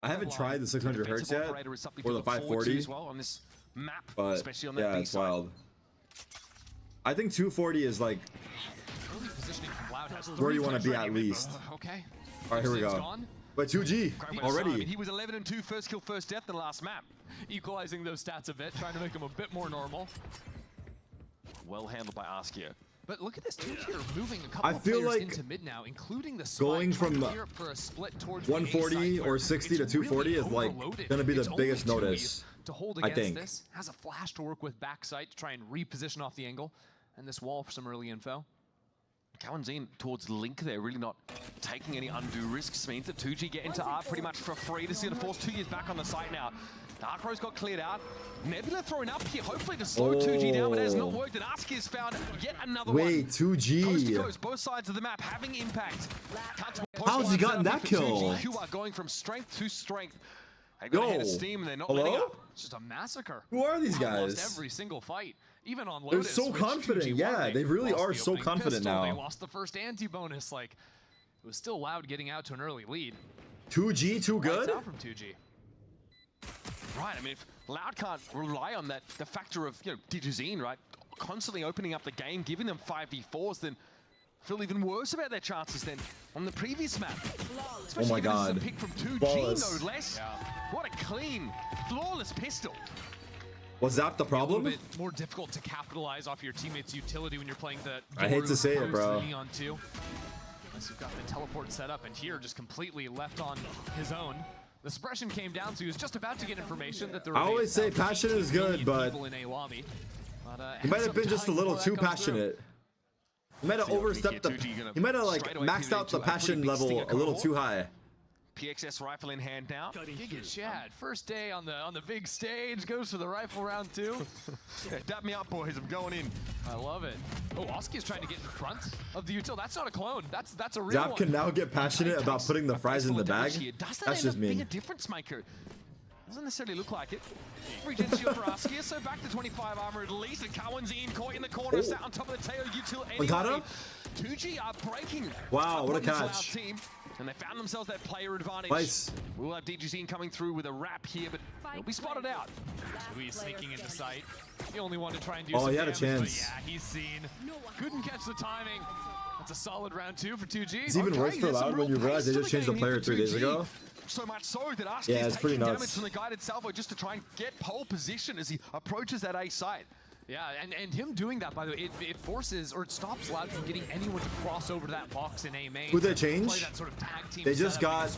I haven't tried the 600 hertz yet, or the 540 as well on this map, but especially on that yeah, it's wild. I think 240 is like where you want to be at least. Okay. All right, here we go. But 2G already. I mean, he was 11-2, first kill, first death in the last map. Equalizing those stats a bit, trying to make them a bit more normal. Well handled by Askia. But look at this 2G moving a couple I of feel players like into mid now, including the going from for a split towards 140 or 60 to 240 is like gonna be the biggest notice. To hold I against think. this, has a flash to work with backside to try and reposition off the angle, and this wall for some early info. Cowanzine towards Link there, really not taking any undue risks. Means that 2G get into Art pretty much for free. This is going to force 2 years back on the site now. Dark Rose got cleared out. Nebula throwing up here, hopefully to slow 2G down, but it has not worked. And Aski has found yet another one. Wait, 2G. Coast to coast, both sides of the map having impact. How's he gotten that kill? 2G, who are going from strength to strength. They got ahead of steam, and they're not letting up. It's just a massacre. Who are these guys? Almost every single fight, even on They're Lotus. so confident. Yeah, they really are so confident now. They lost the first anti-bonus. Like, it was still Loud getting out to an early lead. 2G too good? Lights out from 2G. Right, I mean, if Loud can't rely on that, the factor of, you know, Digizine, right, constantly opening up the game, giving them 5v4s, then feel even worse about their chances than on the previous map. Oh my god. This is a pick from 2G, Flawless. no less. Yeah. What a clean, flawless pistol. Was that the problem? A little bit more difficult to capitalize off your teammate's utility when you're playing the I hate to say it, bro. On two. Unless you've got the teleport set up, and here just completely left on his own. The suppression came down, so he was just about to get information that the I always say passion is good, but in a lobby. he might have been just a little too passionate. He might have overstepped the. He might have like maxed out the passion level a little too high. PXS rifle in hand now. Giga Chad, first day on the big stage, goes for the rifle round 2. Yeah, dap me up, boys. I'm going in. I love it. Oh, Oski is trying to get in front of the util. That's not a clone. That's a real Zap one. can now get passionate about putting the fries in the bag. That's just me. Being a difference maker. Doesn't necessarily look like it. Regen shield for Askia, so back to 25 armor at least. And Cowanzine caught in the corner, sat on top of the tail util anyway. 2G are breaking. Wow, what a catch. Team, and they found themselves that player advantage. Nice. We'll have DGZine coming through with a wrap here, but he'll be spotted out. He's sneaking into sight. He only wanted to try and do some some he had damage, a chance. But yeah, he's seen. Couldn't catch the timing. That's a solid round 2 for 2G. It's even worse for Loud when you realize they just changed the player 3 days ago. So much so that Askia it's pretty taking nuts. damage from the guided salvo just to try and get pole position as he approaches that A site. Yeah, and him doing that, by the way, it forces or it stops Loud from getting anyone to cross over to that box in A main. Who'd they change? Play that sort of tag team They just got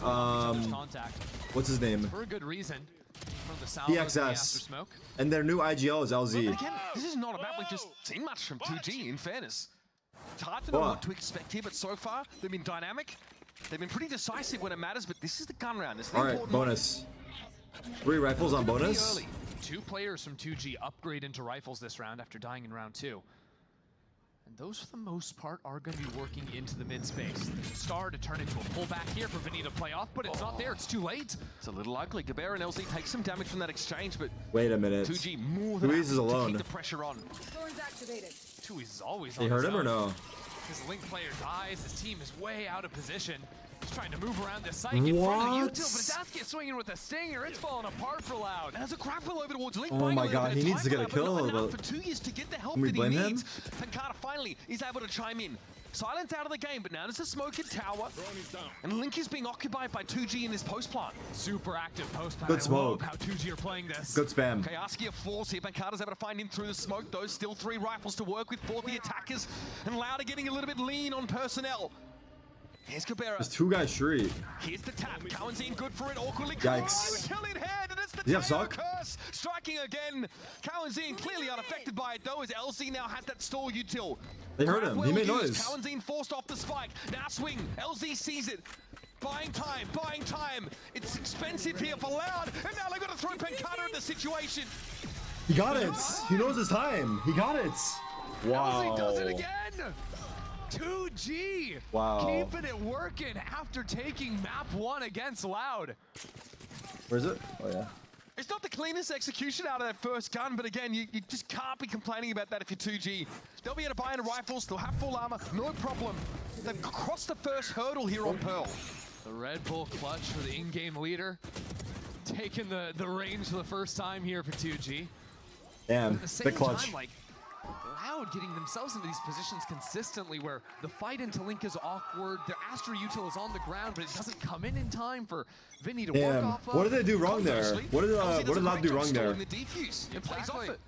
what's his name? For a good reason. From the south PXS. And their new IGL is LZ. But again, this is not a map we've just seen much from 2G, in fairness. It's hard to know what to expect here, but so far, they've been dynamic. They've been pretty decisive when it matters, but this is the gun round. All right, bonus. 3 rifles on bonus. 2 players from 2G upgrade into rifles this round after dying in round 2. And those, for the most part, are going to be working into the mid space. There's a star to turn into a pullback here for Vinny to play off, but it's not there. It's too late. It's a little ugly. Gabera and LZ take some damage from that exchange, but wait a minute. 2G more than Ruiz is alone. to keep the pressure on. Ruiz is always on They hurt his him or own. no? His Link player dies. His team is way out of position. He's trying to move around this site in front of the util, but his ass gets swinging with a stinger. It's falling apart for Loud. And there's a grapple over towards Link. Oh my god, he needs to get a kill. For 2 years to get the help Can we that blame he him? needs. Pancada finally is able to chime in. Silence out of the game, but now there's a smoking tower. And Link is being occupied by 2G in this post plant. Super active post plant. Good smoke. How 2G are playing this. Good spam. Okay, Askia falls here. Pancada's able to find him through the smoke. Those still 3 rifles to work with for the attackers. And Loud are getting a little bit lean on personnel. Here's Gabera. There's 2 guys street. Here's the tap. Cowanzine good for it. Awkwardly Yikes. kill in hand, and it's the Does he have Tail curse striking again. Cowanzine clearly unaffected by it though, as LZ now has that stall util. They heard him. He made noise. Cowanzine forced off the spike. Now swing. LZ sees it. Buying time, buying time. It's expensive here for Loud, and now they've got to throw Pancada in the situation. He got it. He knows his time. He got it. Wow. LZ does it again. 2G. Wow. Keeping it working after taking map 1 against Loud. Where is it? Oh yeah. It's not the cleanest execution out of that first gun, but again, you just can't be complaining about that if you're 2G. They'll be able to buy into rifles, they'll have full armor, no problem. They've crossed the first hurdle here on Pearl. The Red Bull clutch for the in-game leader. taking the range for the first time here for 2G. Damn, At the same big clutch. time, like, Loud getting themselves into these positions consistently where the fight into Link is awkward, their Astra util is on the ground, but it doesn't come in time for Vinny to work Damn, off of. what did they do wrong there? What did Loud do wrong there? The defuse. It plays off it.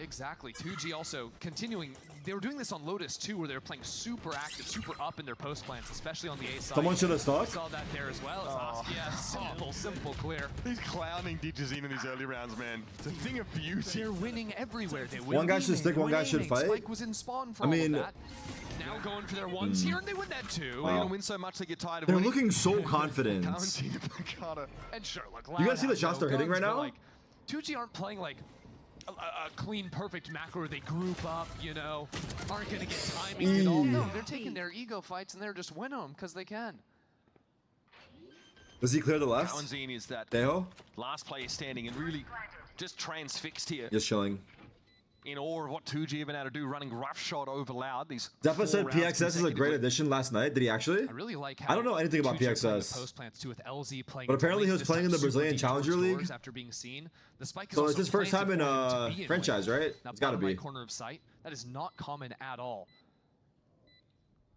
Exactly. 2G also continuing. They were doing this on Lotus too, where they were playing super active, super up in their post plants, especially on the A side. Someone should have stuck. Saw that there as well. Yeah, simple clear. He's clowning Digizine in these early rounds, man. It's a thing of beauty. They're winning everywhere. They win One guy should B-main, stick, they one win guy should A-main. fight. Spike was in spawn for I mean, all of that. Now going for their ones here, and they win that too. They're gonna win so much they get tired of They're winning. looking so confident. And sure, look, You guys see the shots they're hitting right now? Like, 2G aren't playing like a clean, perfect macro where they group up, you know, aren't gonna get timing at all. No, they're taking their ego fights and they're just winning them because they can. Does he clear the left? Kawanzine is that Deho? last player standing and really just transfixed here. Just chilling. In awe of what 2G have been able to do, running rough shot over Loud. These Defa said 4 rounds PXS is a great consecutively. addition last night. Did he actually? I really like how I don't know anything about 2G are playing PXS. the post plants too with LZ playing. But apparently he was this playing in time the Brazilian super deep Challenger towards League. doors after being seen. The Spike is So also it's his first time planted in for him to be in franchise, lane. right? Now, It's gotta bottom right be. corner of sight. That is not common at all.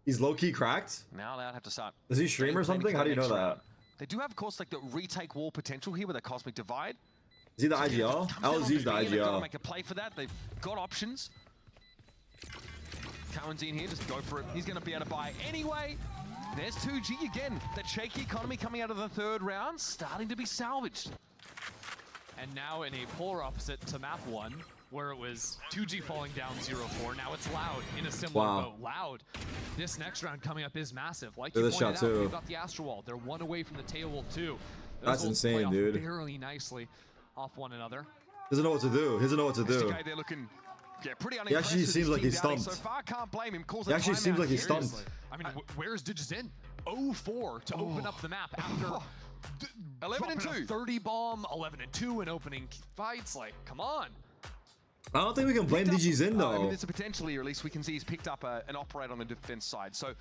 He's low-key cracked? Now Loud have to start. Does he stream or planning something? for How do you know next that? round. They do have, of course, like the retake wall potential here with a Cosmic Divide. Is he the So if it IGL? comes down LZ's to the B, they've got to IGL. make a play for that. They've got options. Kawanzine here, just go for it. He's going to be able to buy anyway. There's 2G again. That shaky economy coming out of the third round, starting to be salvaged. And now in a polar opposite to map 1, where it was 2G falling down 0-4, now it's Loud in a similar Wow. boat. Loud, this next round coming up is massive. Like Look you at this pointed shot, out, too. they've got the Astro Wall. They're one away from the tail wall too. Those That's will insane, play off dude. Very nicely off one another. Doesn't know what to do. He doesn't know what to do. SDK, they're looking pretty He unimpressed. actually with seems his like team he's down. So stumped. far, can't blame him. Calls He a actually seems timeout like he's here. stumped. I mean, where's Digizin? 0-4 to open up the map after 11 and dropping a 2. 30 bomb, 11 and 2 in opening fights. Like, come on. I don't think we can blame DG's in I mean, though. there's a potential here, at least we can see he's picked up an operator on the defense side. So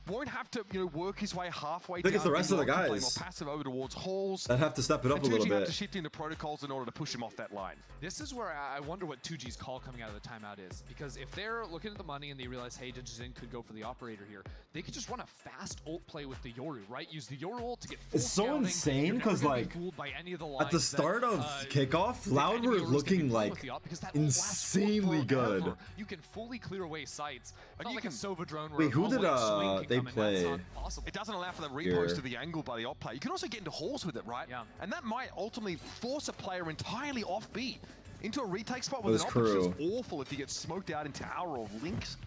won't have to, work his way halfway think down. it's the rest of the Play more guys. passive over towards halls. I'd have to step it up a And little 2G have bit. to shift into protocols in order to push him off that line. This is where I wonder what 2G's call coming out of the timeout is. Because if they're looking at the money and they realize, hey, Digizin could go for the operator here, they could just run a fast ult play with the Yoru, right? Use the Yoru ult to get full It's so scouting. insane You're never 'cause, gonna be like, fooled by any of the At the lines start that, of kickoff, the Loud enemy were Yoru's gonna be looking filled like with the ult because that ult lasts insanely forever. good. You can fully clear away sights. It's not you like a can- Sova drone where Wait, who a did, one-way swing can they come in. play? That's not possible. It doesn't allow for the repost Here. to the angle by the op player. You can also get into halls with it, right? Yeah. And that might ultimately force a player entirely off beat into a retake spot With with his an op, which crew. is awful if you get smoked out in tower or links.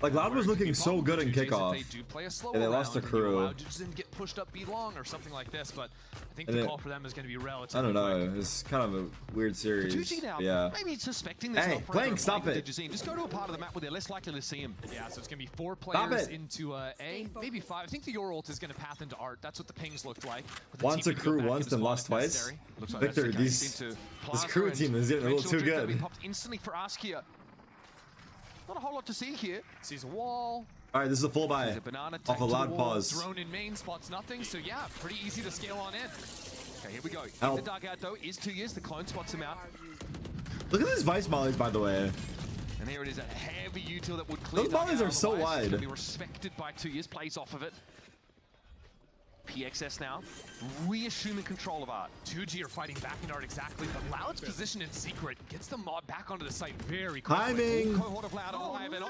Like Loud was looking Keep so up good with in the 2Gs if kickoff. They do play a slower And they lost round the and you crew. allow Digizin to get pushed up B long or something like this, but I think And the it- call for them is going to be I relatively don't quick. know. It's kind of a weird For series. 2G now, Yeah. maybe suspecting there's Hey, an operator Blank, and stop playing it. with Digizine. Just go to a part of the map where they're less likely to see him. Yeah, so it's going to be 4 Stop players it. into A, maybe 5. I think the Yoru ult is going to path into Art. That's what the pings looked like. with the Once team a to go crew back once, and then spawn lost if twice. necessary. Looks like Victor, that's the case. this Into crew Plaza team is getting a little eventual too Duke gonna good. be popped instantly for Askia. Not a whole lot to see here. Sees a wall. All right, this is a full buy There's a banana off tagged a to the Loud wall. pause. Drone in main, spots nothing. So yeah, pretty easy to scale on in. Okay, here we go. Help. In the dugout though is 2 years. The clone spots him out. Look at these Vice mollies, by the way. And here it is, a heavy util that would clear. Those volleys dugout are so otherwise. It's wide. gonna be respected by 2 years. Plays off of it. PXS now, reassuming control of Art. 2G are fighting back in Art exactly, but Loud's position in secret gets the mob back onto the site very quickly. Timing. Cohort of Loud alive, and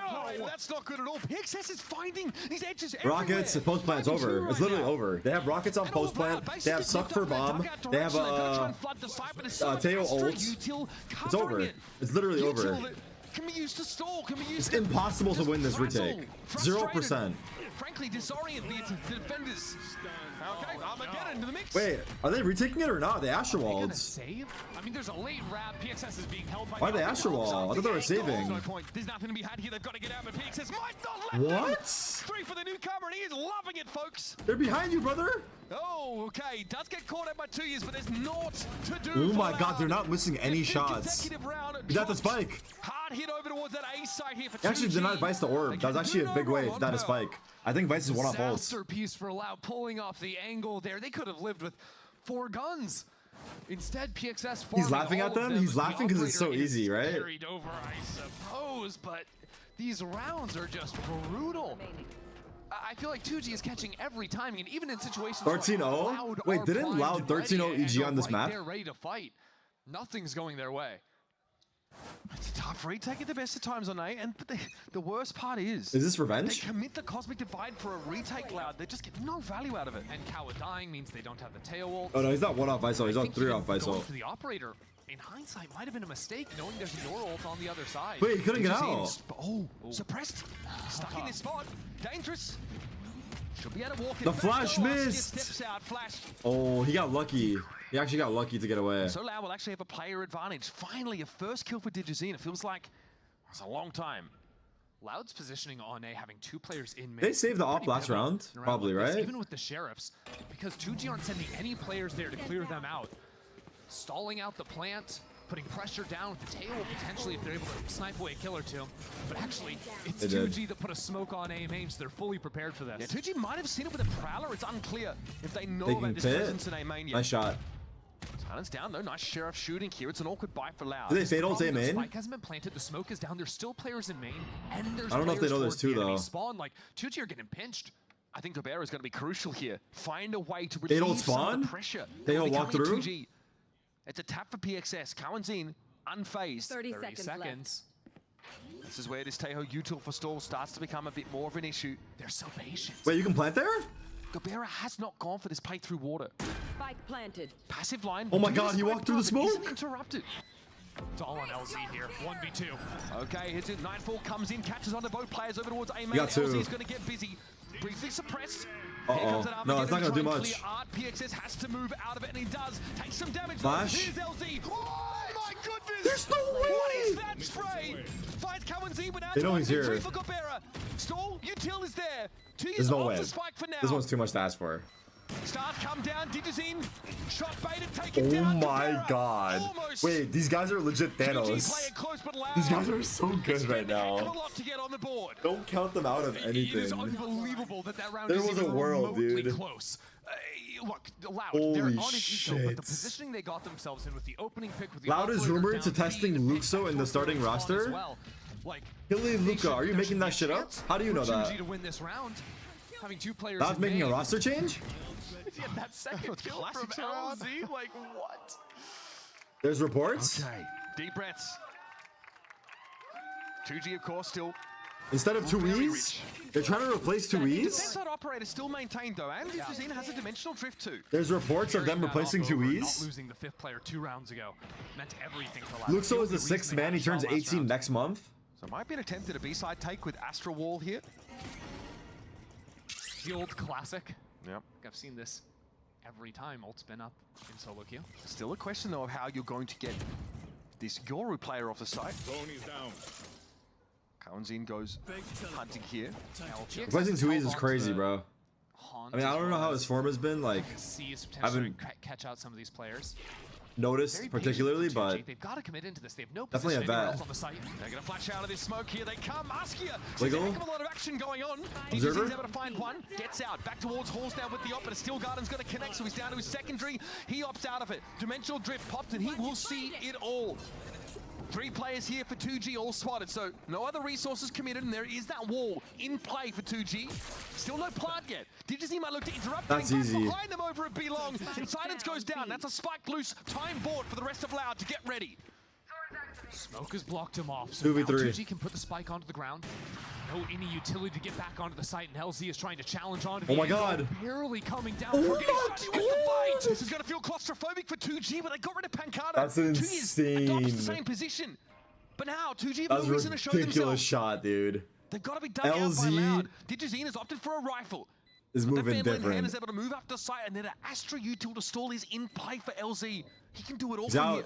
that's not good at all. PXS is finding these edges everywhere. Rockets, post plant's Finding over. two It's right literally now. over. They have rockets on And all post of Loud plant. They basically have suck flipped for up their bomb. dugout They have direction. They're gonna try and flood the site, but it's so tail Astra ult. util It's over. covering it. It's literally Util over. that can be used to stall, can be used It's to impossible to just win this frazzle, retake. frustrated, 0%. Frankly, disorient the defenders. Okay, Armageddon to the mix. Wait, are they retaking it or not? They Astra Are they walled. gonna save? I mean, there's a late wrap. PXS is being held by. Why they Astra wall? I thought they were saving. No point. There's nothing to be had here. They've got to get out, but PXS might not let them. What? 3 for the newcomer, and he is loving it, folks. They're behind you, brother. Oh, okay. Does get caught out by 2 years, but there's naught to do. Oh for my God, Loud. they're not missing any Fifth shots. consecutive round, Is that the drops. spike? Hard hit over towards that A side here for He actually 2G. did not Vice the orb. That was actually a big wave, not a spike. I think Vice is one off ults. Disaster piece for Loud, pulling off the angle there. They could have lived with 4 guns. Instead, PXS He's laughing at them? He's laughing because it's so easy, right? Carried over, I suppose, but these rounds are just brutal. I feel like 2G is catching every time, and even in situations 13-0? Wait, didn't Loud 13-0 EG on this map? They're ready to fight. Nothing's going their way. It's a tough retake at the best of times on A, and the worst part is this revenge? they commit the Cosmic Divide for a retake, Loud. They just get no value out of it. And Kawa dying means they don't have the tail ult. Oh no, he's not one off ISO, he's on 3 off Going ISO. for the operator, in hindsight, might have been a mistake knowing there's a door ult on the other side. Wait, he couldn't get out. Oh, suppressed. Stuck in his spot. Dangerous. Should be able to walk in. The flash missed. Steps out, flash. Oh, he got lucky. He actually got lucky to get away. So Loud will actually have a player advantage. Finally, a first kill for Digizine. It feels like it's a long time. Loud's positioning on A, having 2 players in mid. They saved the op last round, probably, like right? Even with the sheriffs, because 2G aren't sending any players there to clear them out. Stalling out the plant, putting pressure down with the tail, potentially if they're able to snipe away a kill or 2. But actually, it's 2G that put a smoke on A main, so they're fully prepared for this. Yeah, 2G might have seen it with a Prowler. It's unclear if they know They about can this pit. presence in A main yet. Nice shot. Silence down though. Nice Sheriff shooting here. It's an awkward buy for Loud. Do they fade ult A main? Spike hasn't been planted. The smoke is down. There's still players in main, and there's I don't know if they know players this too, towards the enemy though. Spawn, like 2G are getting pinched. I think Gobera is going to be crucial here. Find a way to They don't relieve some of spawn? the pressure. They don't walk Becoming through? 2G. It's a tap for PXS. Kawanzin unfazed. 30 30 seconds. This is where this Teho util for stall starts to become a bit more of an issue. They're so patient. Wait, you can plant there? Gobera has not gone for this play through water. Spike planted. Passive line. Oh my god, he walked through the smoke? Isn't interrupted. It's all on LZ here. 1v2. Okay, here's it. Nightfall comes in, catches onto both players over towards A main. got 2. LZ is going to get busy. Briefly suppressed. Uh-oh. Here comes that No, Armageddon it's not gonna to do try and much. clear Art. PXS has to move out of it, and he does. Takes some damage. Flash. Here's LZ. Oh my goodness! There's no way! What is that spray? Finds Kawanzi, but now They know he's here. for Gobera. Stall, util is there. 2 years There's no off way. the spike for now. This one's too much to ask for. Stars come down, Digizine, shot baited, take it Oh down. my Gobera god. almost. Wait, these guys are legit 2G Thanos. play it close but loud. These guys are so good right now. A lot to get on the board. Don't count them out of It is anything. unbelievable that that round There is was even a world, remotely dude. close. Look, Loud, Holy they're on his eco, but the shit. positioning they got themselves in with the opening pick with the Loud is operator rumored to down testing B, the pick Luxo back in the towards starting respawn roster? as well. Like, Hilly they Luca, should- are you there making should that be a shit up? chance How do you know for 2G that? to win this round. Having 2 players Loud's in making a main. roster change? Yeah, that second kill from classic round. LZ, like what? There's reports. Okay, deep breaths. 2G, of course, still. Instead of two Very E's, they're trying to replace two Defense E's. side operator still maintained though, and Digizine has a dimensional drift too. There's reports of them Carrying that replacing off two over, Not E's. losing the 5th player 2 rounds ago meant everything for Loud. Luxo is the 6th man. He turns 18 next month. So it might be an attempt at a B-side take with Astra Wall here. The old classic. Yep. I've seen this every time ult's been up in solo queue. Still a question though of how you're going to get this Yoru player off the site. Kawanzin goes hunting here. Replacing two E's is crazy, bro. I mean, I don't know how his form has been, like, C is I potentially haven't catch out some of these players. noticed Very particularly, patient for but 2G. They've got to commit into this. They have no Definitely a position anywhere vet. else on the site. They're going to flash out of this smoke here. They come. Askia. Wiggle. There's a heck of a lot of action going on. Observer. He's able to find one. Gets out. Back towards Halls now with the op, but Steel Garden's going to connect, so he's down to his secondary. He opts out of it. Dimensional drift popped, and he will see it all. 3 players here for 2G, all spotted, so no other resources committed, and there is that wall in play for 2G. Still no plant yet. Digizine might look to interrupt. That's getting back easy. behind them over at B-Long, and Silence goes down. That's a spike loose. Time bought for the rest of Loud to get ready. Smoke has blocked him off, so now 2v3. 2G can put the spike onto the ground. No any utility to get back onto the site, and LZ is trying to challenge onto the Oh my angle, god. barely coming down. Oh Forgetting my Shiny with the fight. This is going to feel claustrophobic for 2G, but they got rid of Pancada. That's 2 years adopts the insane. same position. But now 2G have that was no a reason to show ridiculous themselves. shot, dude. They've got to be dug out by LZ Loud. Digizine has opted for a rifle. Is But moving that Van Hand different. is able to move up the site, and then an Astra util to stall is in play for LZ. He can do it all He's from out. here.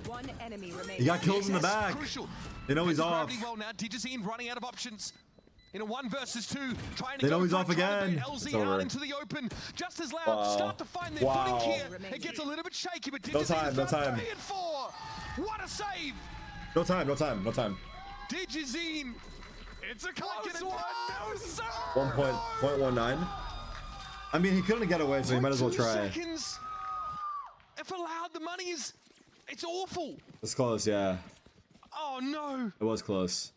One enemy remaining. He got killed in the Yes, back. Crucial. They know he's Gets off. gravity well now. Digizine running out of options. In a 1 versus 2, trying to They go know he's for off it, trying to again. bait LZ It's out over. into the open. Just as Loud Wow. start to find their Wow. footing here. It gets a little bit shaky, but No Digizine time, no time. 3 and 4. What a save! No time, no time, no time. Digizine. It's a close one. No, sir. 1.19. I mean, he couldn't get away, so he might as well 2 try. seconds. A for Loud. The money is... It's awful. It's close, yeah. Oh, no. It was close.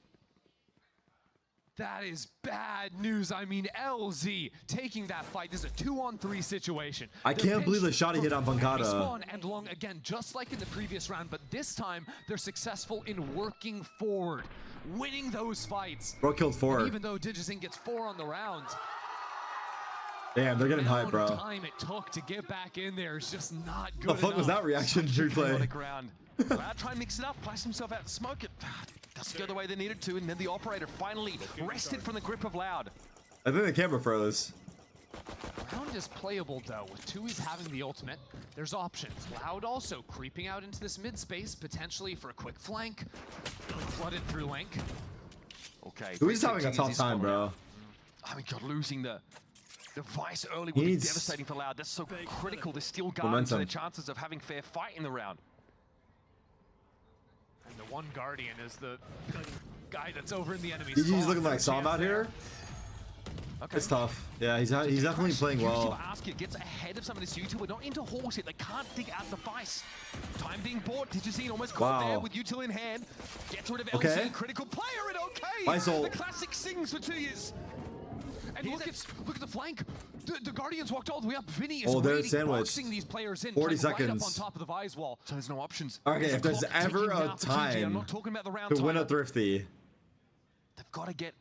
That is bad news. I mean, LZ taking that fight. This is a 2-on-3 situation. I can't believe the shot he hit on Pancada. Spawn and Long again, just like in the previous round, but this time they're successful in working forward, winning those fights. Bro killed 4. And even though Digizing gets 4 on the round, damn, they're getting hyped, bro. The time it took to get back in there is just not good. The fuck was that reaction replay? Loud try and mix it up, place himself out, smoke it. Doesn't go the way they needed to, and then the operator finally wrested from the grip of Loud. I think the camera froze. Round is playable though, with Tui's having the ultimate. There's options. Loud also creeping out into this mid space, potentially for a quick flank. Flooded through Link. Okay. Tui's having a tough time, bro. I mean, God, losing the device early would be devastating for Loud. That's so critical. They're still guarding to their chances of having fair fight in the round. And the one Guardian is the guy that's over in the enemy. He's looking like Psalm out here. Okay. It's tough. Yeah, he's definitely playing well. Ask gets ahead of some of this util. We're not into horse yet. They can't dig out the vice. Time being bought. Digizine almost caught there with util in hand. Gets rid of LZ. Critical player and okay. The classic sings for 2 years. And look at the flank. The Guardians walked all the way up. Vinny is waiting, boxing these players in. 40 seconds. Right up on top of the Vise wall. So there's no options. Okay, if there's ever a time to win a Thrifty, they've got to get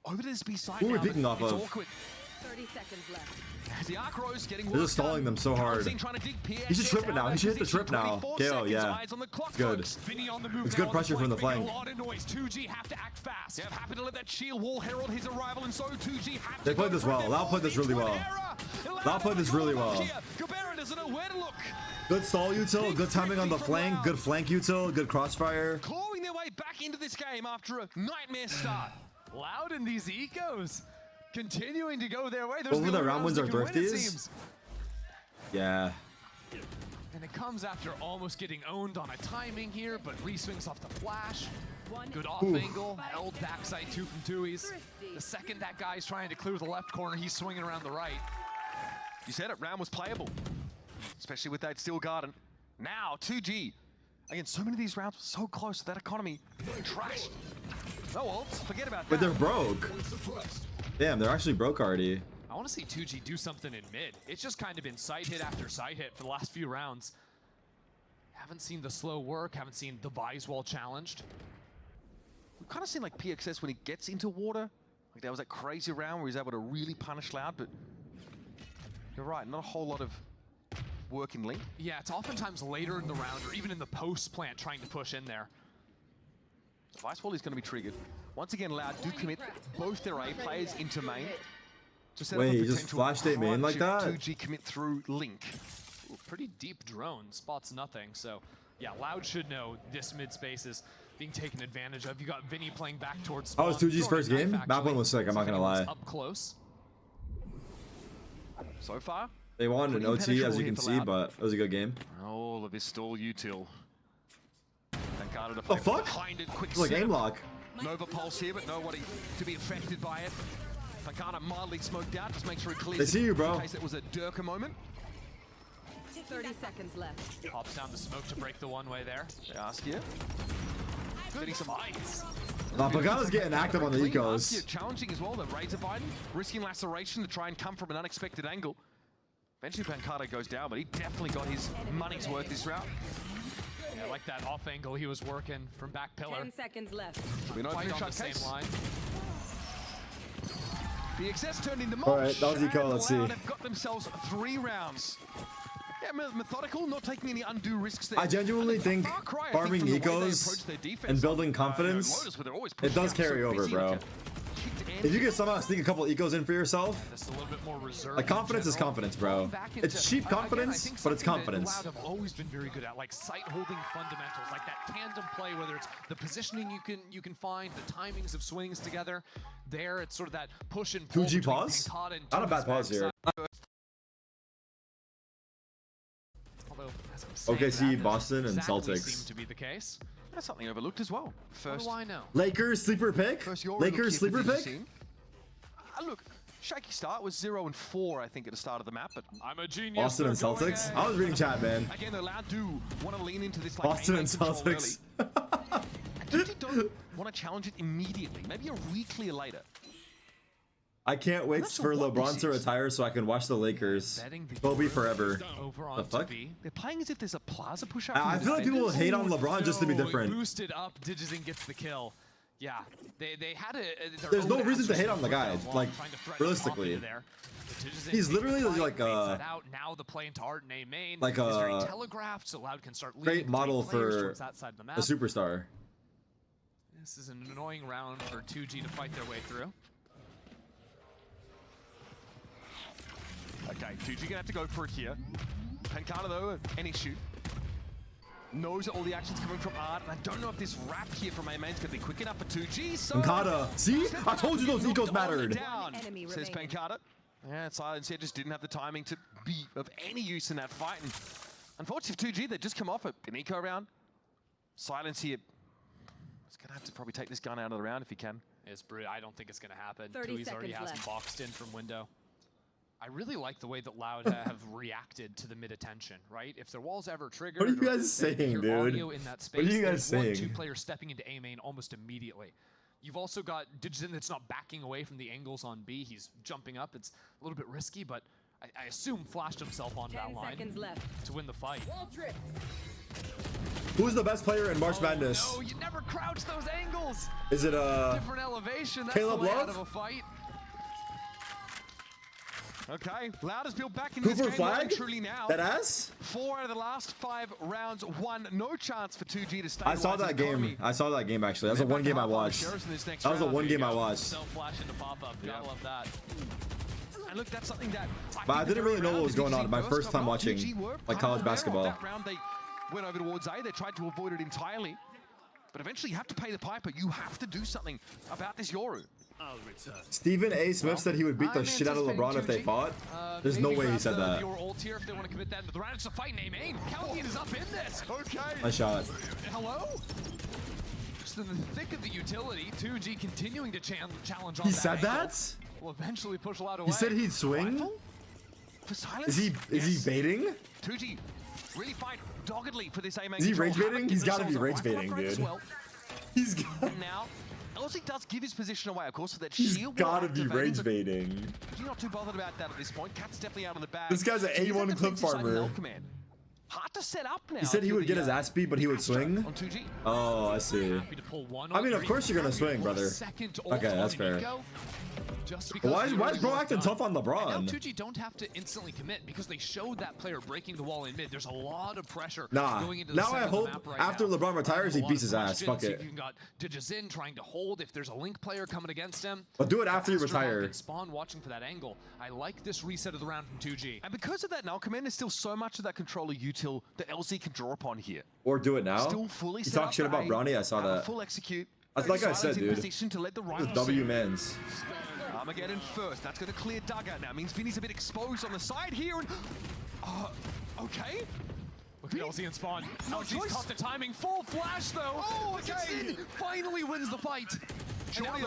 over to this B side. Who are we picking off of? 30 seconds left. As the Arc Rose getting they're just stalling them so hard. He should trip it now. He should hit the trip now. KO, yeah. It's good. It's good pressure from the flank. 2G have to act fast. They're happy to let that shield wall herald his arrival, and so 2G have They played this well. Loud played this really well. Loud played this really well. Cabrera doesn't know where to look. Good stall util, good timing on the flank, good flank util, good crossfire. Clawing their way back into this game after a nightmare start. Loud in these ecos. Continuing to go their way. Those over the round wins are Thrifties. Yeah. And it comes after almost getting owned on a timing here, but re-swings off the flash. Good off angle, held backside 2 from Tui's. The second that guy's trying to clear the left corner, he's swinging around the right. You said it, round was playable, especially with that Steel Garden. Now 2G. Again, so many of these rounds were so close to that economy. Trashed. No ults, forget about that. But they're broke. Damn, they're actually broke already. I want to see 2G do something in mid. It's just kind of been side hit after side hit for the last few rounds. Haven't seen the slow work, haven't seen the Vise wall challenged. We've kind of seen like PXS when he gets into water. Like there was that crazy round where he's able to really punish Loud, but you're right, not a whole lot of work in Link. Yeah, it's oftentimes later in the round or even in the post plant trying to push in there. The Vice wall is going to be triggered. Once again, Loud do commit both their A players into main. Wait, he just flashed it main like that? 2G commit through Link. Ooh, pretty deep drone, spots nothing. So yeah, Loud should know this mid space is being taken advantage of. You got Vinny playing back towards spawn. Oh, it was 2G's first game? Map one was sick, I'm not gonna lie. Up close. So far, they won an OT, as you can see, but it was a good game. All of this stall util. The fuck? It's like aim lock. Nova Pulse here, but nobody to be affected by it. Pancada mildly smoked out, just make sure it clears. They see you, bro. In case it was a Durka moment. 30 seconds left. Pops down the smoke to break the one-way there. They ask you. Getting some fights. Pancada's getting active on the ecos. Challenging as well, the Razor Biden, risking laceration to try and come from an unexpected angle. Eventually Pancada goes down, but he definitely got his money's worth this round. Yeah, like that off angle he was working from back pillar. 10 seconds left. We know Fight on shot the same case. line. PXS turned into All right, that was eco. Let's see. They've got themselves 3 rounds. Yeah, methodical, not taking any undue risks there. I genuinely think farming ecos and building confidence, it does carry over, bro. If you can somehow sneak a couple ecos in for yourself, a little bit more reserved like confidence is confidence, bro. It's cheap confidence, but it's confidence. Loud have always been very good at like sight holding fundamentals, like that tandem play, whether it's the positioning you can find, the timings of swings together. There, it's sort of that push and pull. 2G pause? Not a bad pause here. OKC, Boston, and Celtics. Seem to be the case. That's something overlooked as well. First, what do I know? Lakers sleeper pick. Lakers sleeper pick. Look, shaky start. Was 0-4, I think, at the start of the map. But I'm a genius. Boston and Celtics. I was reading chat, man. again, the Loud do want to lean into this like Boston aim and control Celtics. early. And TG don't want to challenge it immediately. Maybe a re-clear later. I can't wait not sure for what LeBron this to is. retire so I can watch the Lakers. Kobe forever. Over The on fuck? B. They're playing as if there's a plaza push-up. I feel like people will hate on LeBron just to be No, different. Boosted up, Digizin gets the kill. Yeah, they had a. There's no reason to hate on the guy, like, realistically. He's literally like a now the play into Art and A main like is very a telegraphed, so Loud can start great leading model three players for towards that side of the map. a superstar. This is an annoying round for 2G to fight their way through. Okay, 2G gonna have to go for it here. Pancata though, any shoot. Knows that all the action's coming from Art, and I don't know if this wrap here from A main's gonna be quick enough for 2G. So Pancata, see? I told you those ecos mattered. Down, Enemy says remaining. Pancata. Yeah, Silence here just didn't have the timing to be of any use in that fight. And unfortunately for 2G, they just come off an eco round. Silence here. He's gonna have to probably take this gun out of the round if he can. I don't think it's going to happen. 30 Tui's already seconds has him left. boxed in from window. I really like the way that Loud have reacted to the mid attention, right? If their wall's ever triggered, What are you or guys they saying, hear dude? audio in that space, What are you guys there's saying? 1-2 players stepping into A main almost immediately. You've also got Digizin that's not backing away from the angles on B. He's jumping up. It's a little bit risky, but I assume flashed himself onto 10 that line seconds left. to win the fight. Who's the best player in March Madness? No, you never crouch those angles. Is it Different elevation. That's Caleb the way out Love? of a fight. Okay, Loud is built back into this Cooper game well and flag? truly now. That ass? 4 out of the last 5 rounds won. No chance for 2G to stay. I saw that game. I saw that game actually. That's the one game I watched. That was the one game I watched. Self-flash into pop-up. Gotta love that. And look, that's something that But I didn't really know what was going on. My first time watching like college basketball. That round they went over towards A. They tried to avoid it entirely. But eventually you have to pay the piper. You have to do something about this Yoru. Stephen A. Smith said he would beat the shit out of LeBron if they fought. There's no way he said that. Your ult here if they want to commit that into the round. It's a fight name. Aim. Callaghan is up in this. Okay. Nice shot. Hello? Just in the thick of the utility, 2G continuing to challenge on He that said angle. that? Will eventually push a lot away. He said he'd swing? Rifle? For silence? Is he baiting? 2G really fight doggedly for this A main. Is he control. rage baiting? Haven't He's given gotta be themselves a rage rifle baiting, upgrade as dude. well. He's got. And now, Elsie does give his position away, of course, with that He's shield. gotta be activating, rage but baiting. You're not too bothered about that at this point. Cat's definitely out of the bag. This guy's an He's at A1 the clip defensive side of farmer. L command. Hard to set up now. He said he for would the, get his ass beat, but he would Astro swing. on 2G. Oh, I see. Happy to pull one I mean, off. of course you're gonna swing, brother. Second ult Okay, that's on fair. Nico, just because Why is the Bro early acting work tough done. on LeBron? And now 2G don't have to instantly commit because they showed that player breaking the wall in mid. There's a lot of pressure going into the Now center I of the hope map right after now. LeBron retires, he A lot beats of his ass. questions. Fuck it. You've got Digizin trying to hold if there's a Link player coming against him. But do it after you Astromon retire. and Spawn watching for that angle. I like this reset of the round from 2G. And because of that, now command is still so much of that controller util that LZ can draw upon here. Or do it now. Still fully You set talk up shit for about A, Brownie. I saw have a that. Full execute. That's like I said, Silence in dude. position to lead the This right is W men's. Armageddon first. That's going to clear dugout now. Means Vinny's a bit exposed on the side here. And okay. Look at LZ and Spawn. No LZ's choice. caught the timing. Full flash though. Oh, okay. Digizin finally wins the fight. And now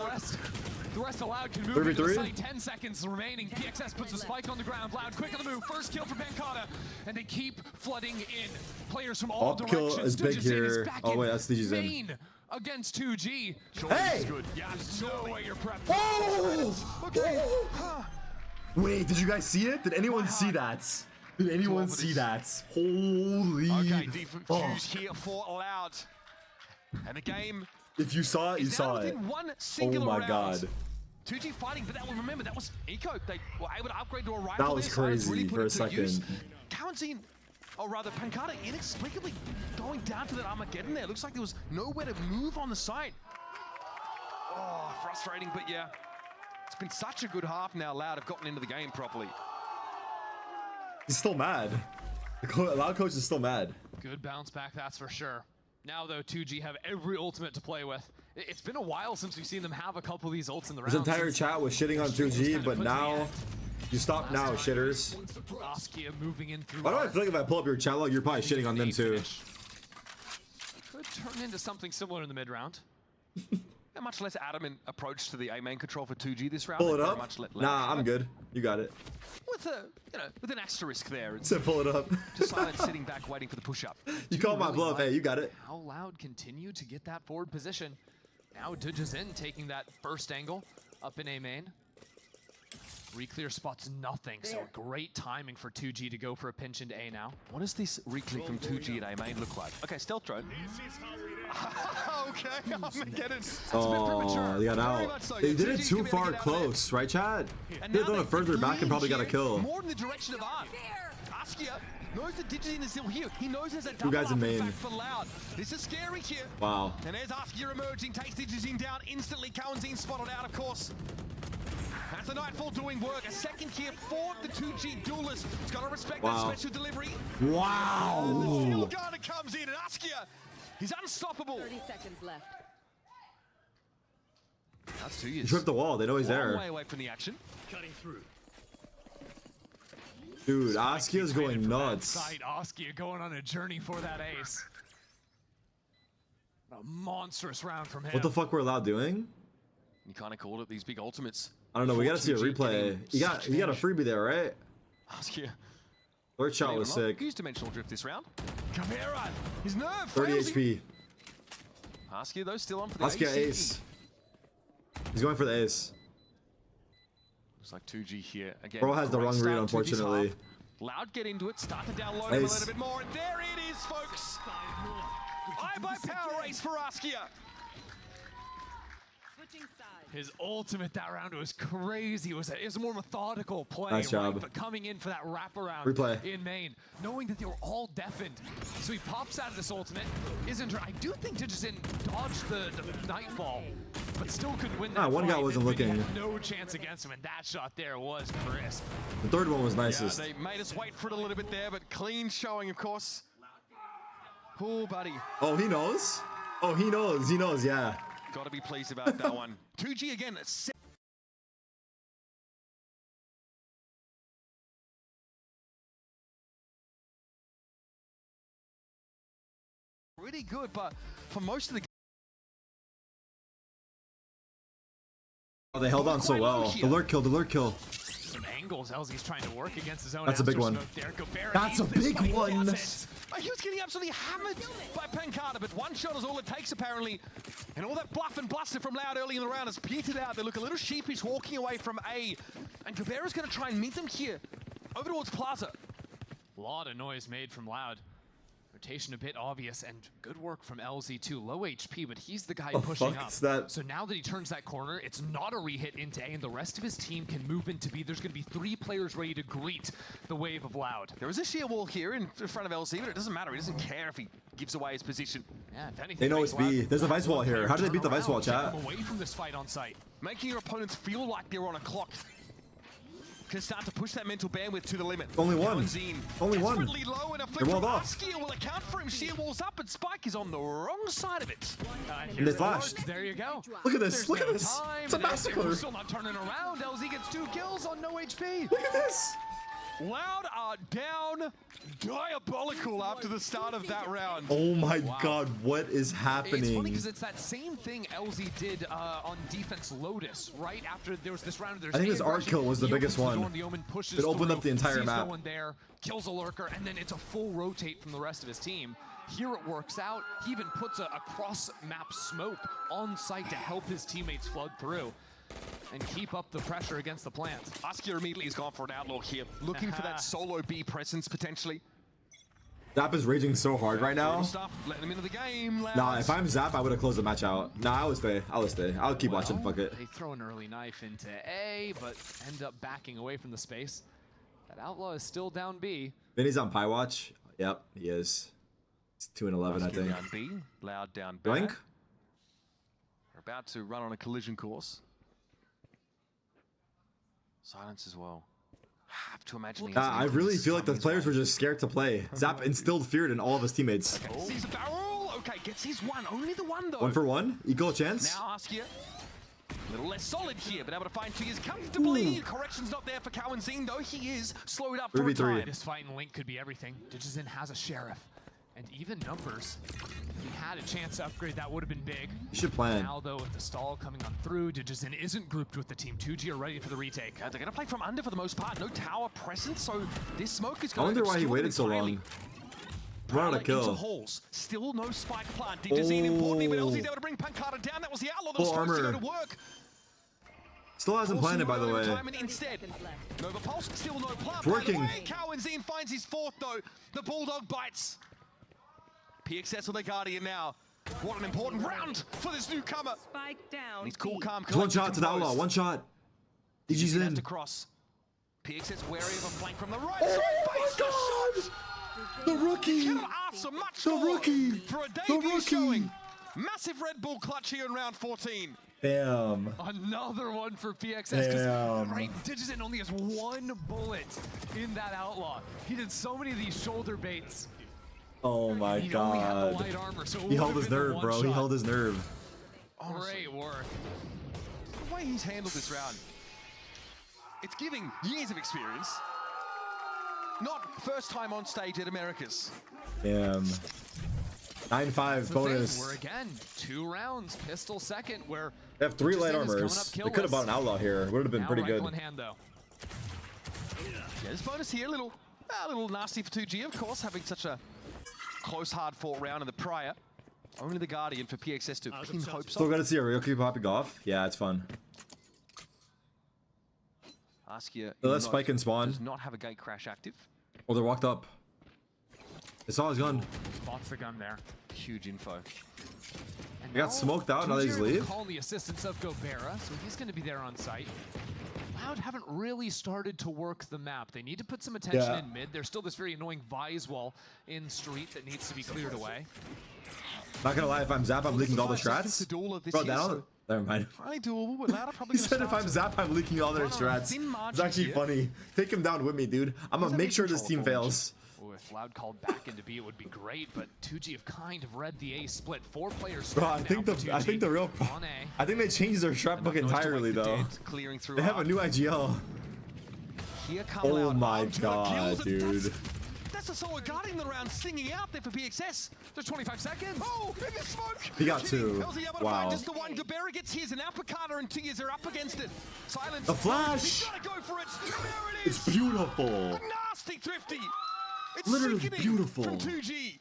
the rest of Loud can move 3v3? into the site. 10 seconds remaining. PXS puts the spike on the ground. Loud quick on the move. First kill for Pancata. And they keep flooding in. Players from all Up kill directions. is big Digizin here. is back Oh, in wait, that's Digizin. main against 2G. Hey! Yeah, there's no way you're prepped. Oh! Okay. Wait, did you guys see it? Did anyone see that? Did anyone see that? Holy Okay, defense fuck. fuse here for Loud. And the game If you saw it, you is now saw it. within one Oh singular my round. god. 2G fighting, but that was, remember, that was eco. They were able to upgrade to a rifle. That was there, so it's really crazy put for a it to use. second. Callaghan, or rather, Pancata inexplicably going down to that Armageddon there. Looks like there was nowhere to move on the site. Oh, frustrating, but yeah. It's been such a good half now. Loud have gotten into the game properly. He's still mad. The Loud coach is still mad. Good bounce back, that's for sure. Now, though, 2G have every ultimate to play with. It's been a while since we've seen them have a couple of these ults in the round. His entire chat was shitting on 2G, but now you stop now, shitters. Askia moving in through. Why do I feel like if I pull up your chat log, you're probably shitting on them too? Could turn into something similar in the mid round. a much less adamant approach to the A main control for 2G this round. Pull it Very up. much Nah, I'm good. You got it. With a, with an asterisk there. It's Said pull it up. just Silence sitting back waiting for the push-up. You called my bluff. Hey, you got it. How Loud continue to get that forward position. Now Dujazin taking that first angle up in A main. Reclear spots nothing, so great timing for 2G to go for a pinch into A now. What does this reclear from 2G at A main look like? Okay, stealth drone. Okay, I'm gonna get it. It's a bit premature. They got Very out. much so. They Yeah, did it 2G's too gonna be able far to get out of there. close, right, Chad? And They now done it further back and probably got a lean kill. here, more in the direction of Art. Askia knows that Digizin is still here. He knows there's a double guys in up main. back for Loud. This is scary here. Wow. And there's Askia emerging, takes Digizin down instantly. Cowanzine spotted out, of course. That's the Nightfall doing work. A second here for the 2G duelist. He's got to respect that special delivery. Wow. Still Garner comes in, and Askia, he's unstoppable. 30 seconds left. That's 2 He years. tripped the wall. They know he's Long there. way away from the action. Dude, Askia's going nuts. Side Askia going on a journey for that ace. A monstrous round from him. What the fuck we're allowed doing? You kind of called it these big ultimates. I don't know. We gotta see a 2G replay. getting You got a such freebie there, right? Askia. Third shot was sick. Use dimensional drift this round. Camara, his nerve 30 fails him. HP. Askia though still on for the Askia ACE. ace. He's going for the ace. Looks like 2G here again. Bro has the Great wrong start, read, 2G's unfortunately. half. Loud get into it, start to download him a Ace. little bit more, and there it is, folks. Eye by power race for Askia. Switching sides. His ultimate that round was crazy. It was a more methodical play, Nice job. right? But coming in for that wraparound Replay. in main, knowing that they were all deafened. So he pops out of this ultimate. I do think Digizin dodged the Nightfall, but still couldn't win that one guy fight. wasn't Vinny looking. had no chance against him, and that shot there was crisp. The third one was Yeah, nicest. they made us wait for it a little bit there, but clean showing, of course. Oh, buddy. Oh, he knows? Oh, he knows. He knows, yeah. Got to be pleased about that one. 2G again. Pretty good, but for most of the Oh, they held on so well. The lurk kill, the lurk kill. Some angles LZ's trying to work against his own. That's a big Astro one. smoke there. Gobert That's a needs this big fight. one. Yes, He was getting absolutely hammered by Pancada, but one shot is all it takes, apparently. And all that bluff and bluster from Loud early in the round has petered out. They look a little sheepish walking away from A. And Cabrera's going to try and meet them here over towards Plaza. A lot of noise made from Loud. Rotation a bit obvious, and good work from LZ too. Low HP, but he's the guy The pushing fuck up. is that? So now that he turns that corner, it's not a re-hit into A, and the rest of his team can move into B. There's going to be 3 players ready to greet the wave of Loud. There is a sheer wall here in front of LC, but it doesn't matter. He doesn't care if he gives away his position. Yeah, if anything, They know makes it's B. Loud There's a vice wall here. How did they beat the vice wall, turn around, chat? keep them away from this fight on site. Making your opponents feel like they're on a clock. Can start to push that mental bandwidth to the limit. Only one. Cowanzine Only one. desperately low, and a flip They're from walled off. Askia will account for him. Sheer walls up, and Spike is on the wrong side of it. And they flashed. There you go. Look at this. There's Look at no this. time, It's a and they're massacre. still not turning around. LZ gets 2 kills on no HP. Look at this. Loud are down diabolical after the start of that round. Oh my god, what is It's funny happening? because it's that same thing LZ did on defense Lotus, right after there was this round. There's I think A this art aggression, kill was the he biggest opens the one. door, and the Omen pushes It opened through, up the entire sees map. No one there, kills a lurker, and then it's a full rotate from the rest of his team. Here it works out. He even puts a cross-map smoke on site to help his teammates flood through and keep up the pressure against the plants. Askia immediately has gone for an outlaw here, looking for that solo B presence potentially. Zap is raging so hard right now. Stuff, letting him into the game. Loud. Nah, if I'm Zap, I would have closed the match out. Nah, I would stay. I would stay. I'll keep watching. Fuck it. They throw an early knife into A, but end up backing away from the space. That outlaw is still down B. Vinny's on Pie Watch. Yep, he is. It's 2 and 11, I Askia think. down B, Loud down B. Doink. We're about to run on a collision course. Silence as well. Have to imagine. he's I into really this feel like the coming as players well. were just scared to play. Zap instilled fear in all of his teammates. Sees a barrel. Okay, gets his one. Only the one though. 1 for 1. Equal chance. Now Askia. A little less solid here, but able to find 2 years comfortably. Correction's not there for Cowanzine, though he is slowed up for a 3v3. time. This fight in Link could be everything. Digizin has a sheriff. And even numbers. If he had a chance to upgrade, that would have been big. You should plan. Now, though, with the stall coming on through, Digizin isn't grouped with the team. 2G are ready for the retake. They're going to play from under for the most part. No tower presence, so this smoke is I going to wonder why he waited so long. Run out of kill. Halls. Still no spike plant. Digizin importantly, but LZ's able to bring Pankata down. That was the outlaw that was supposed to go to work. Still hasn't planted, by the way. Instead, Nova Pulse, still no plant. Working. Cowanzine finds his fourth, though. The Bulldog bites. PXS on the Guardian now. What an important round for this newcomer. Spike down. He's cool, calm, One shot to the outlaw. One shot. DG's in. Across. PXS wary of a flank from the right side. Oh my god! The rookie! Cannot ask for much The more rookie! For a The debut rookie! showing. Massive Red Bull clutch here in round 14. Damn. Another one for PXS. Damn. Right, Digizin only has one bullet in that outlaw. He did so many of these shoulder baits. Oh my He only had the god. light armor, so it He held would've his been the nerve, one bro. He shot. held his nerve. Great work. The way he's handled this round, it's giving years of experience. Not first time on stage at Americas. Damn. 9-5 bonus. We're again 2 rounds, pistol second, where They have 3 light Digizin is coming armors. up They could have bought an outlaw here. Would have been now pretty rifle good. in hand, though. Yeah, this bonus here, a little nasty for 2G, of course, having such a close, hard-fought round in the prior. Only the Guardian for PXS to pin hopes Still on. got to see a Ryoki popping off. Yeah, it's fun. Askia So let's spike and spawn. does not have a gate crash active. Oh, they're walked up. They saw his gun. Spots the gun there. Huge info. And They got smoked out, now they just leave? Call the assistance of Gobera, so he's going to be there on site. Loud haven't really started to work the map. They need to put some attention Yeah. in mid. There's still this very annoying Vise wall in street that needs to be cleared away. Not gonna lie, if I'm Zap, I'm leaking all the It's strats. the duel of this Bro, year, that so Never mind. highly doable, but Loud are probably He going to said if I'm Zap, I'm leaking all their run on strats. thin It's margins actually here. funny. Take him down with me, dude. I'm gonna He's make under sure this control team of fails. Oh, if Loud called back into B, it would be great, but 2G have kind of read the A split. 4 players. Bro, I now think for the 2G real on A. I think they changed their strat book Enough noise to entirely wake the though. dead, clearing through They have a Arc. new IGL. Here come Oh Loud. my Arm to the god, kills, and dude. That's the solo guarding the round, singing out there for PXS. There's 25 seconds. Oh, in the smoke! He got Kidding. 2. LZ able to Wow. find just the one. Gabera gets his, an uppercut, and Tigers are up against it. Silence. The flash! He's gotta go for it. There it is. It's beautiful. A nasty thrifty. It's Literally sickening beautiful. from 2G.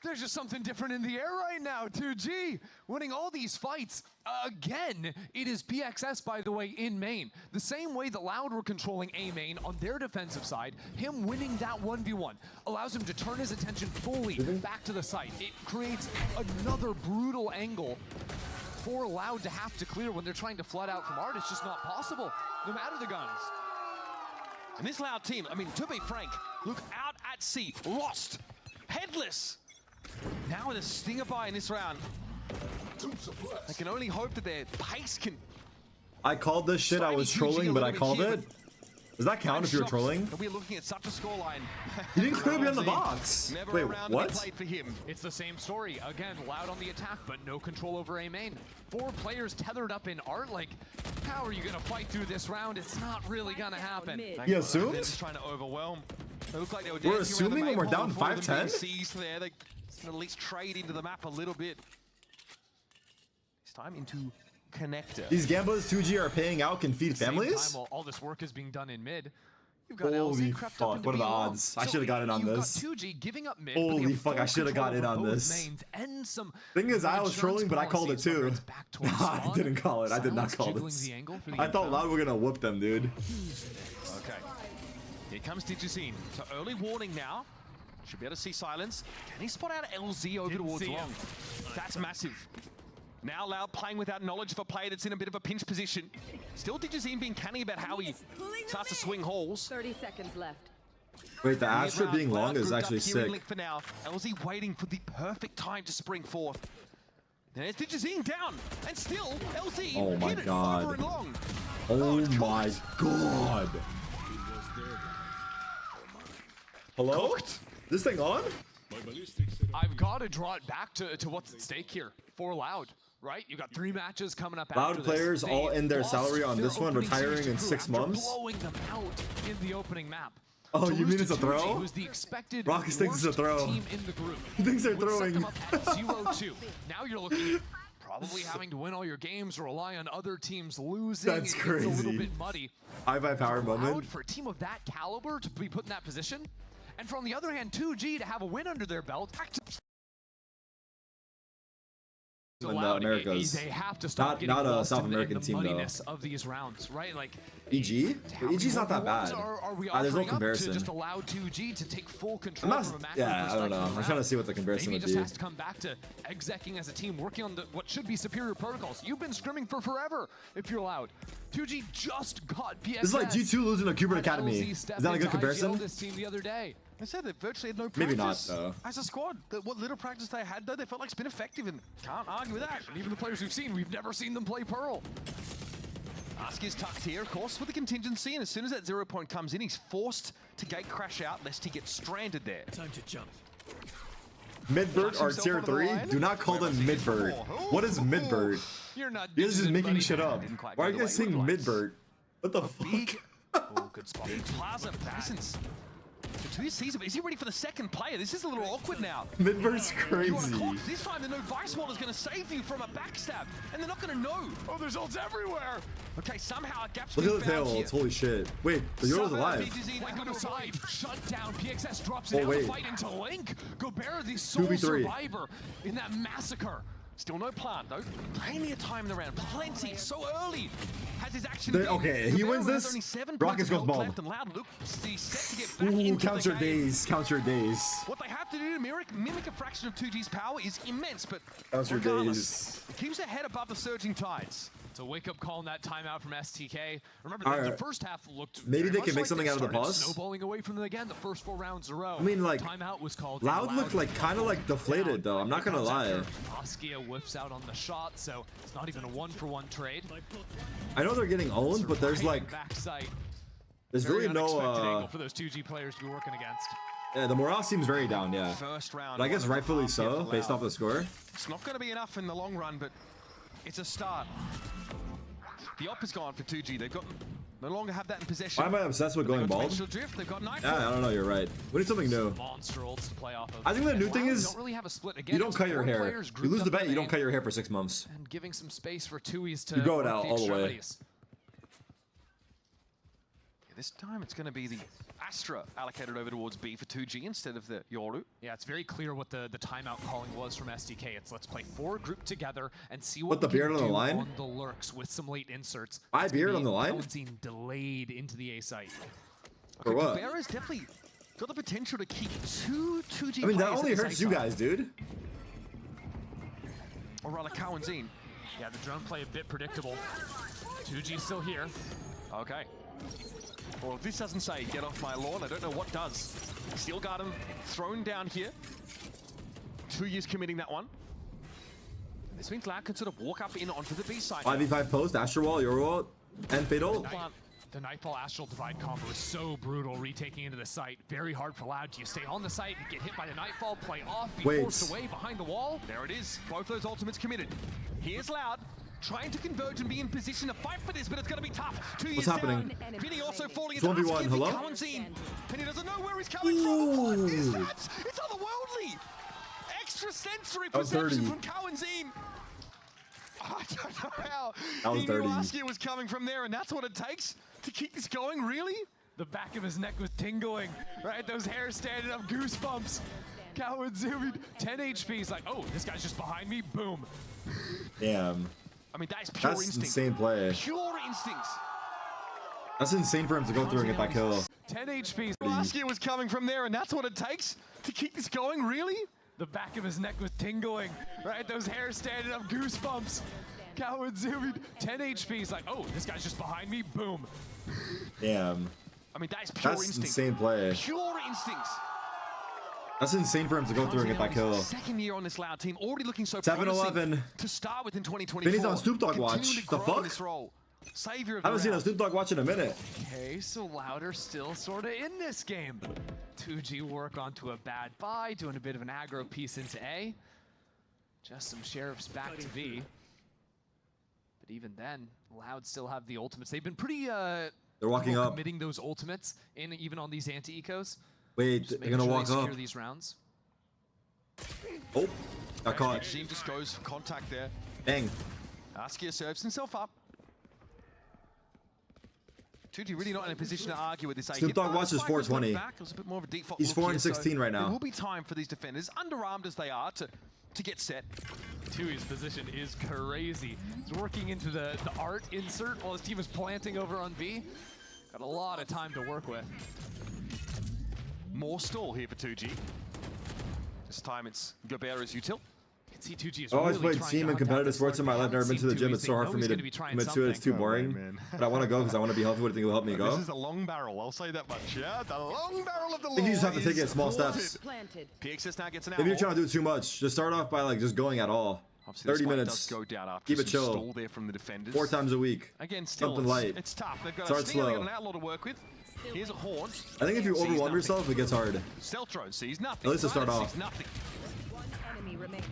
There's just something different in the air right now. 2G winning all these fights. Again, it is PXS, by the way, in main. The same way that Loud were controlling A main on their defensive side, him winning that 1v1 allows him to turn his attention fully back to the site. It creates another brutal angle for Loud to have to clear when they're trying to flood out from Art. It's just not possible, no matter the guns. And this Loud team, I mean, to be frank, look out at sea, lost, headless. Now with a stinger buy in this round, I can only hope that their pace can. I called this shit. I was trolling, but I called it. Does that count if you're trolling? We're looking at such a scoreline. He didn't clear beyond the box. Never Wait, a round what? to be played for him. It's the same story. Again, Loud on the attack, but no control over A main. 4 players tethered up in Art. Like, how are you going to fight through this round? It's not really going to happen. He assumed? They're just trying to overwhelm. They look like they were We're dancing around the assuming when we're main hole down before them 5-10? being seized there. They can at least trade into the map a little bit. It's time into connector. These gamblers 2G are paying out can feed Same families? time, while all this work is being done in mid, you've got Holy LZ crept up fuck, into what are the B long. odds? I So should've got in on you've this. Got 2G giving up mid, but they Holy have fuck, I full should've got control in over on both this. mains and some Thing is, I was insurance trolling, but I called it policies, too. whether it's back towards I spawn, didn't call it. I did not Silence call jiggling this. the angle for the I thought infill. Loud were gonna whoop them, dude. Okay. Here comes Digizin. So early warning now. Should be able to see Silence. Can he spot out LZ over Didn't towards see Long? him. That's massive. Now Loud playing without knowledge of a player that's in a bit of a pinch position. Still Digizin being canny about how he starts to swing holes. 30 seconds left. Wait, the Mid Astra round, being long Loud is grouped actually up here in sick. Link for now. LZ waiting for the perfect time to spring forth. There's Digizin down, and still LZ Oh my hit it God. over and long. Oh it's my cooked. god. Hello? Cooked. This thing on? I've got to draw it back to what's at stake here for Loud, right? You got 3 matches coming up Loud after players this. all They end their lost salary on their this one, opening retiring series in to 6 Crew after months. blowing them out in the opening map. Oh, to you lose mean to it's a 2G, throw? who's the expected Rockets thinks it's a worst throw. team in the group. He thinks they're Would set throwing. them up at 0-2. Now you're looking at probably having to win all your games or rely on other teams losing. That's It's a little crazy. bit muddy. High five power Allowed moment. for a team of that caliber to be put in that position, and from the other hand, 2G to have a win under their belt. In the Allowed. Americas. They have to stop getting Not a lost South in American the team though. muddiness of these rounds, right? Like EG? how many EG's not more that bad. ones Are we There's no offering up comparison. to just allow 2G to take full I'm control not, from a macro yeah, I don't perspective know. I'm around? trying to see what the comparison Maybe it would just be. has to come back to execing as a team, working on what should be superior protocols. You've been scrimming for forever, if you're allowed. 2G just got PSS. This is like G2 losing to Cubert Academy. Is that a good comparison? This team the other day. I said they virtually had no practice. Maybe not, though. As a squad, what little practice they had, though, they felt like it's been effective, and can't argue with that. And even the players we've seen, we've never seen them play Pearl. Ask is tucked here, of course, with the contingency, and as soon as that 0 point comes in, he's forced to gate crash out, lest he gets stranded there. Time to jump. Midbird or himself tier onto the 3? line. Do not call them midbird. What is midbird? You're not You guys just making shit up. Didn't quite Why are go you guys the way saying he would like. midbird? What the fuck? Big, Oh, good spot. big plaza presence. The 2 sees him. Is he ready for the second player? This is a little awkward now. Midbird's You want to crazy. clock. This time the no Vice Wall is going to save you from a backstab, and they're not going to know. Oh, there's ults everywhere. Okay, somehow a gap's Look been at the found here. tails. Holy shit. Wait, the Yoro's Somehow alive. BGZ Link able on to the side, avoid. shut down. PXS drops Oh, down the wait. fight into Link. Gobert, the sole 2v3. survivor in that massacre. Still no plant though. Plenty of time in the round. Plenty. So early. Has his action They- been. okay, he Gobert wins has this. only 7 Rockets points goes of health bomb. left, and Loud looks he's set to get back Ooh, into count the your game. days. Count your days. What they have to do to mimic a fraction of 2G's power is immense, but Count your regardless, days. it keeps their head above the surging tides. It's a wake-up call in that timeout from STK. Remember, All the right. first half looked Maybe very they much can make like something they out of the started pause. snowballing away from them again the first 4 rounds in a row. I mean, like, timeout was called. Loud looked like kind of like deflated though. I'm not gonna lie. Askia whiffs out on the shot, so it's not even a 1-for-1 trade. I know they're getting owned, but there's Surviving like, backside. there's Very really no. unexpected angle for those 2G players to be working against. Yeah, the morale seems very down. Yeah, First round. but I guess 1.5 rightfully here so, for based Loud. off the score. It's not going to be enough in the long run, but it's a start. The op is gone for 2G. They've got no longer have that in possession. Why am I obsessed with going They've got bald? Torrential Drift. They've got Nightfall. Yeah, I don't know. You're right. We need something new. Monster ults to play off of. I think the new And thing Loud is don't really have a split. Again, You don't it's cut your 4 hair. players You grouped lose the up bet. in You don't main cut your hair for 6 months. and giving some space for Tui's to You go it work out the all the way. extremities. Yeah, this time it's going to be the Astra allocated over towards B for 2G instead of the Yoru. Yeah, it's very clear what the timeout calling was from SDK. It's let's play 4 grouped together and see what Put the we can beard on the do line? on the lurks with some late inserts. My It's gonna beard be on the line? balancing delayed into the A site. For what? Gobert definitely got the potential to keep 2G I mean, that players only at the hurts same you time. guys, dude. Or rather, Cow and Zine. Yeah, the drone play a bit predictable. 2G still here. Okay. Well, if this doesn't say get off my lawn, I don't know what does. Still got him thrown down here. 2 years committing that one. This means Loud can sort of walk up in onto the B side. 5v5 post, Astro Wall, Euro Wall, and Fatal. The Nightfall Astral Divide combo is so brutal, retaking into the site. Very hard for Loud. Do you stay on the site and get hit by the Nightfall, play off, be Wait. forced away behind the wall? There it is. Both those ultimates committed. Here's Loud, trying to converge and be in position to fight for this, but it's going to be tough. 2 years happening? down. Vinny also falling It's into 1v1, Asking hello? Cowanzine, and he doesn't know where he's coming from. What is Ooh. that? It's otherworldly. Extra sensory That was perception dirty. from Cowanzine. I don't know how That was he knew dirty. Askia was coming from there, and that's what it takes to keep this going, really? The back of his neck was tingling, right? Those hairs standing up, goosebumps. Coward zoomed, 10 HP. He's like, oh, this guy's just behind me, boom. Damn. I mean, that is pure That's instinct. insane play. Pure instincts. That's insane for him to go through and get that kill. 10 HP. Askia was coming from there, and that's what it takes to keep this going, really? The back of his neck was tingling, right? Those hairs standing up, goosebumps. Coward zoomed, 10 HP. He's like, oh, this guy's just behind me, boom. Damn. I mean, that is pure That's instinct. insane play. Pure instincts. That's insane for him to go through and get that kill. Second year on this Loud team, already looking so 7-11. promising to start with in 2024. Vinny's on Snoop Dogg watch. Continuing to The grow fuck? in this role. Savior of I haven't the seen a round. Snoop Dogg watch in a minute. Okay, so Louder still sort of in this game. 2G work onto a bad buy, doing a bit of an aggro piece into A. Just some sheriffs back to B. But even then, Loud still have the ultimates. They've been pretty They're walking up. Committing those ultimates in even on these anti-ecos. Wait, they're gonna walk up. These rounds. Oh, got caught. Team just goes for contact there. Bang. Askia serves himself up. 2G really not in a position to argue with this. Snoop Dogg watches 420. He's 4 and 16 right now. There will be time for these defenders, underarmed as they are, to get set. 2E's position is crazy. He's working into the art insert while his team is planting over on B. Got a lot of time to work with. More stall here for 2G. This time it's Gobert as util. You can see 2G is I always really played team and competitive sports in my life. Never been to the gym. It's so hard for me to commit to it. It's too boring. But I want to go because I want to be healthy. What do you think will help me go? This is a long barrel. I'll say that much. Yeah, the long barrel of the law. I think you just have to take it in small steps. Planted. PXS now gets an If you're trying to do too much, just start off by like just going at all. 30 minutes. Go down after Keep it chill. Stall there from the defenders. 4 times a week. Again, still something light. It's tough. They've got Start a steal, they've slow. got an outlaw to work with. Here's a horn. I think if you overwhelm yourself, it gets hard. Stealth drone sees nothing. At least to start Ryan off. sees nothing. One enemy remaining.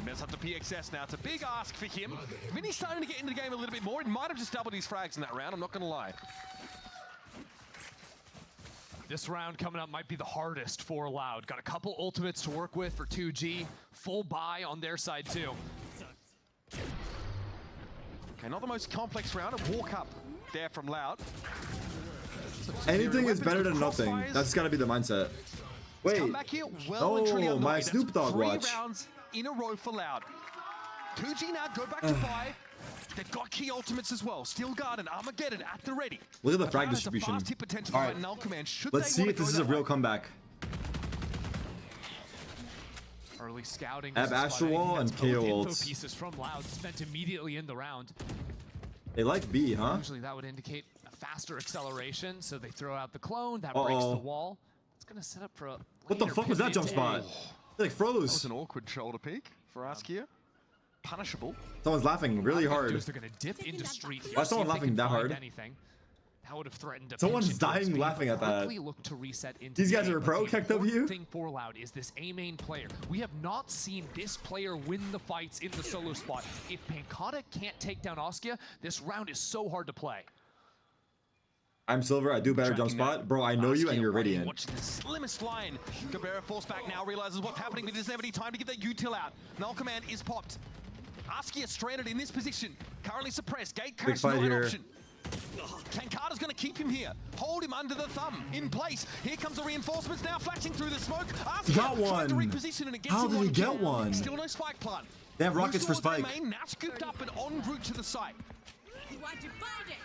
Mess up to PXS now. It's a big ask for him. Vinny's starting to get into the game a little bit more. He might have just doubled his frags in that round. I'm not going to lie. This round coming up might be the hardest for Loud. Got a couple ultimates to work with for 2G. Full buy on their side too. Okay, not the most complex round. A walk up there from Loud. Anything is better than nothing. That's got to be the mindset. Wait. Come back here well and truly Oh, my underway. Snoop Dogg watch. 3 rounds in a row for Loud. 2G now go back to 5. They've got key ultimates as well. Steel Guard and Armageddon at the ready. Look at the frag Loud has a distribution. fast hit potential All right right. in Null Command. Should Let's they see wanna if this go is a that real way. comeback. Early scouting. Have Astral Wall and KO info ults. pieces from Loud spent immediately in the round. They like B, huh? Usually that would indicate a faster acceleration, so they throw out the clone, that breaks the wall. It's gonna set up for a What the later fuck was that pivot jump into spot? It like That was froze. an awkward shoulder peek for Askia. Punishable. Someone's laughing really What they're gonna do hard. is they're gonna dip into street here. Why is see someone if they laughing can that find hard? Anything. That would have threatened to Someone's pinch into dying speed. laughing at that. Quickly look to reset into These the guys game, are but pro, the KW? important thing for Loud is this A main player. We have not seen this player win the fights in the solo spot. If Pancata can't take down Askia, this round is so hard to play. I'm Silver. I do better jump spot. Bro, I know you and you're Radiant. Watching the slimmest line. Cabrera falls back now, realizes what's happening, but he doesn't have any time to get that util out. Null Command is popped. Askia stranded in this position. Currently suppressed. Gate crash fight not an here. option. Pancata's going to keep him here. Hold him under the thumb. In place. Here comes the reinforcements now flashing through the smoke. Askia Got trying to one. reposition and it gets How him did he one get kill. one? Still no spike plant. They have rockets for Moves towards their spike. main, now scooped up and en route to the site. You want to find it?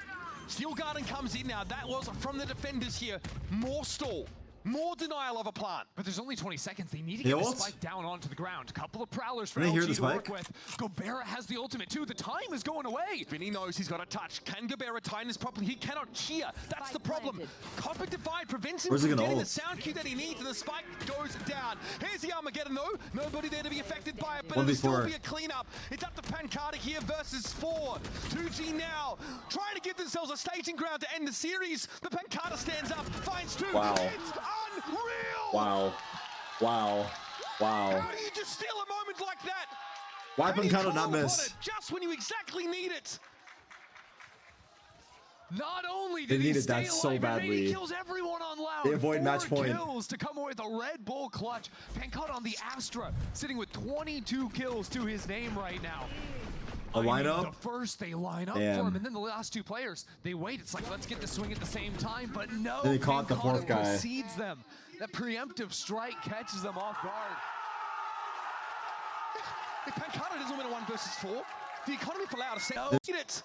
Steel Garden comes in now. That was from the defenders here. More stall. More denial of a plant. But there's only 20 seconds. They need to They get the ult? spike down onto the ground. Couple of prowlers for Did they hear LG the to work spike? with. Gobera has the ultimate too. The time is going away. Vinny knows he's got a touch. Can Gobera time this properly? He cannot hear. That's the Spike problem. planted. Copper Divide prevents him Where's he from gonna getting the ult? sound cue that he needs, and the spike goes down. Here's the Armageddon though. Nobody there to be affected by it, but it'll still 1v4. be a cleanup. It's up to Pancata here versus 4. 2G now trying to give themselves a staging ground to end the series. The Pancata stands up, finds 2. Wow. It's unreal. Wow. Wow. Wow. How do you just steal a moment like that? Why How do you Pancata call not upon miss? it just when you exactly need it? Not only They did he needed stay that so alive, but badly. he kills everyone on Loud. They avoid 4 match point. kills to come away with a Red Bull clutch. Pancata on the Astra, sitting with 22 kills to his name right now. A lineup? The first they line up for Damn. him, and then the last 2 players, they wait. It's like, let's get the swing at the same time, but no. Then they caught the Pancata fourth guy. precedes them. That preemptive strike catches them off guard. If Pancata doesn't win a 1 versus 4, the economy for Loud is No. set. It.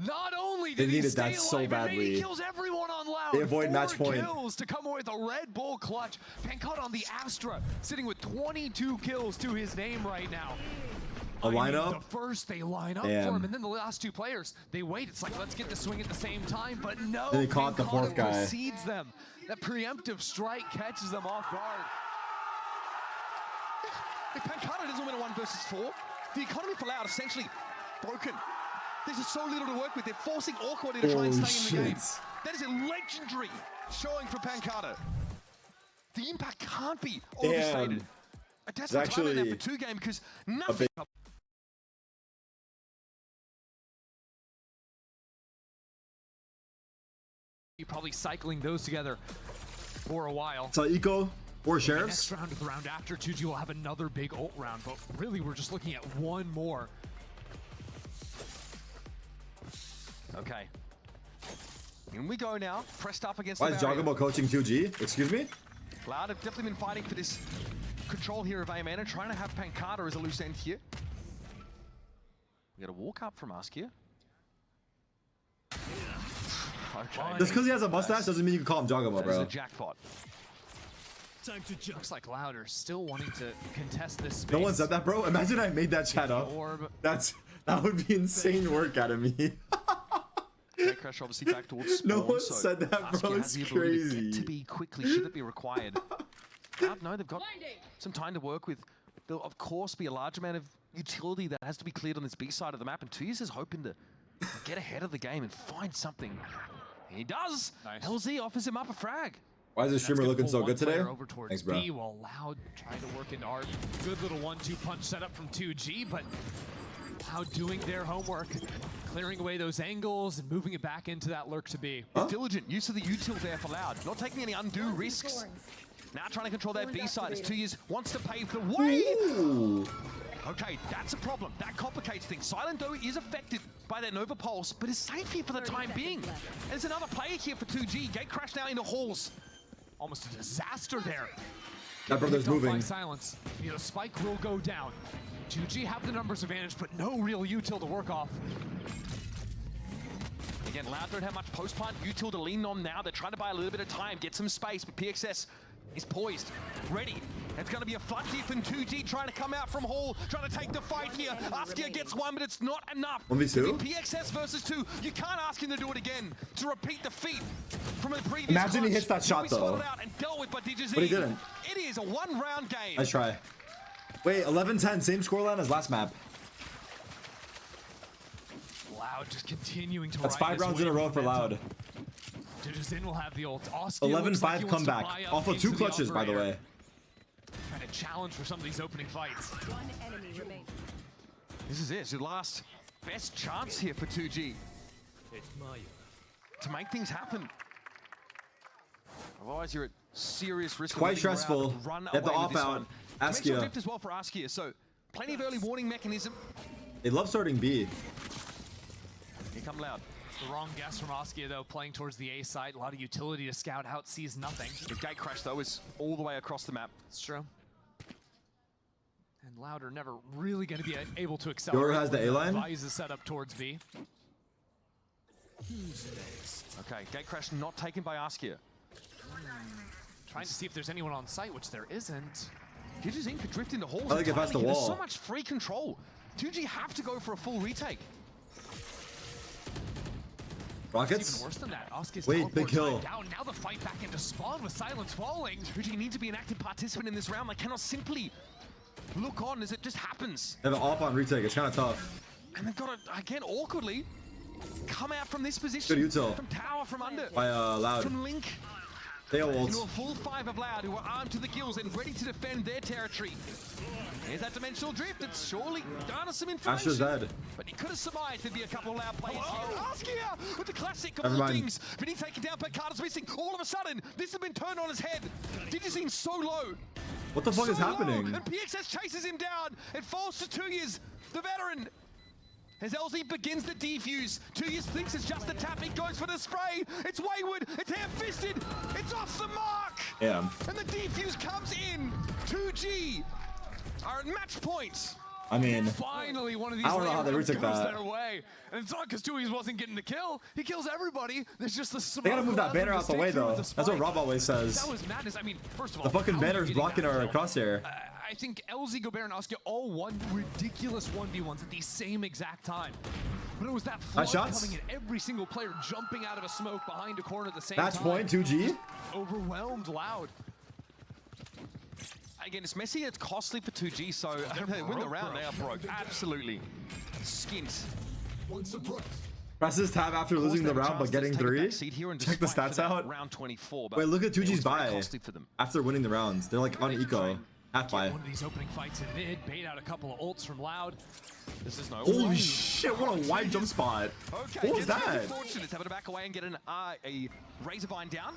Not only They did he needed stay that so alive, but badly. he kills everyone on Loud. They avoid 4 match point. kills to come away with a Red Bull clutch. Pancata on the Astra, sitting with 22 kills to his name right now. A lineup? The first they line up Damn. for him, and then the last 2 players, they wait. It's like, let's get the swing at the same time, but no. Then they caught the Pancata fourth guy. precedes them. That preemptive strike catches them off guard. If Pancata doesn't win a 1 versus 4, the economy for Loud is essentially broken. There's just so little to work with. They're forcing Awkward to try and Holy stay in the game. shit. That is a legendary showing for Pancata. The impact can't be Damn. overstated. A desperate time in that actually for 2 game because nothing. Probably cycling those together for a while. So eco or Next sheriffs. round, the round after, 2G will have another big ult round, but really we're just looking at one more. Okay. In we go now. Pressed up against Why the is barrier. Joggable coaching 2G? Excuse me? Loud have definitely been fighting for this control here of A man and trying to have Pancada as a loose end here. We got a walk up from Askia. Okay. Just because he has a mustache doesn't mean you can call him Joggable, That is bro. a jackpot. Looks like Louder still wanting to contest this space. No one said that, bro. Imagine I made that chat up. Orb. That would be insane work out of me. Okay, Crash obviously back towards spawn, No one so said that, bro. Askia It's has the ability to crazy. get to be quickly should it be required. Loud, no, they've got some time to work with. There'll of course be a large amount of utility that has to be cleared on this B side of the map, and 2Years is hoping to get ahead of the game and find something. He does. Nice. LZ offers him up a frag. Why is the That's streamer gonna looking pull so one good today? player over towards Thanks, bro. B, while Loud trying to work into Art. Good little 1-2 punch setup from 2G, but Loud doing their homework, clearing away those angles and moving it back into that lurk to B. Huh? Diligent use of the util there for Loud. Not taking any undue risks. Now trying to control that B side as 2Years wants to pave the way. Ooh. Okay, that's a problem. That complicates things. Silent though is affected by that Nova Pulse, but is safe here for the time being. There's another player here for 2G. Gate crash now into halls. Almost a disaster there. That brother's Picked up by moving. Silence. You know, Spike will go down. 2G have the numbers advantage, but no real util to work off. Again, Loud don't have much post plant. Util to lean on now. They're trying to buy a little bit of time, get some space, but PXS is poised, ready. It's going to be a flood here from 2G trying to come out from Hall, trying to take the fight here. Askia gets one, but it's not enough. 1v2? PXS versus 2. You can't ask him to do it again, to repeat the feat from a previous Imagine he clutch. hits that shot, We sorted though. out and dealt with by DJZ. But he didn't. It is a one-round game. Nice try. Wait, 11-10, same scoreline as last map. Loud just continuing to That's ride 5 this rounds in a wave row of for momentum. Loud. Jujuzin will have the ult. Askia looks like he 11-5 wants to comeback. buy up Off of into 2 the clutches, by the operator. way. Trying to challenge for some of these opening fights. One enemy remains. This is it. It's your last best chance here for 2G. To make things happen. Otherwise, you're at serious risk. Quite of letting stressful. Round run They have the away with this off out. one. Dimensional Askia. drift as well for Askia, so plenty of early warning mechanism. They love starting B. Here come Loud. The wrong guess from Askia, though, playing towards the A side. A lot of utility to scout out, sees nothing. The gate crash, though, is all the way across the map. It's true. And Louder never really going to be able to accelerate. Yoru has the when A-line? Vice is set up towards B. Okay, gate crash not taken by Askia. Trying to see if there's anyone on site, which there isn't. Jujuzin could drift into halls. I think it past the entirely. There's wall. so much free control. 2G have to go for a full retake. It's Rockets? even worse than that. Askia's Wait, teleport big kill. timed down. Now the fight back into spawn with Silence falling. 2G need to be an active participant in this round. They cannot simply look on as it just happens. They have an off on retake. It's kind of tough. And they've got to, again, awkwardly come out from this position. Good util. From tower, from under. By Loud. From Link. They all Into a ult. full 5 of Loud, who are armed to the gills and ready to defend their territory. Here's that dimensional drift. It's surely garner some information. Asher's dead. But he could have survived. There'd be a couple of Loud players here. Askia with the classic of Never all mind. things. Vinny taken down, but Carter's missing. All of a sudden, this has been turned on his head. Did you see so low? What the fuck is So low, happening? And PXS chases him down. It falls to 2Years, the veteran. As LZ begins the defuse, 2Years thinks it's just a tap. He goes for the spray. It's wayward. It's ham-fisted. It's off the mark. Yeah. And the defuse comes in. 2G are at match point. I mean, Finally, one of these I don't know how they rounds retook goes that. their way. And it's not because Dewey's wasn't getting the kill. He kills everybody. There's just the they gotta move that banner out the way, though. That's what Rob always says. That was madness. I mean, first of all, The fucking how are you banner's getting blocking that our kill? crosshair. I think LZ, Gobert, and Askia all won ridiculous 1v1s at the same exact time. But it was that flood shots? coming in, every single player jumping out of a smoke behind a corner at the same Match time. point, 2G. Overwhelmed Loud. Again, it's messy. It's costly for 2G. So they win the round. They are broke. Absolutely skint. Presses tab after losing the round, but getting 3. Check the stats out. Round 24. But Wait, look at it 2G's was very buy costly for them. after winning the rounds. They're like on eco. Half get buy. one of these opening fights in mid, bait out a couple of ults from Loud. This is no Holy way. shit, what a wide jump spot. Okay, What was that? Fortunate. It's able to back away and get a Razorvine down.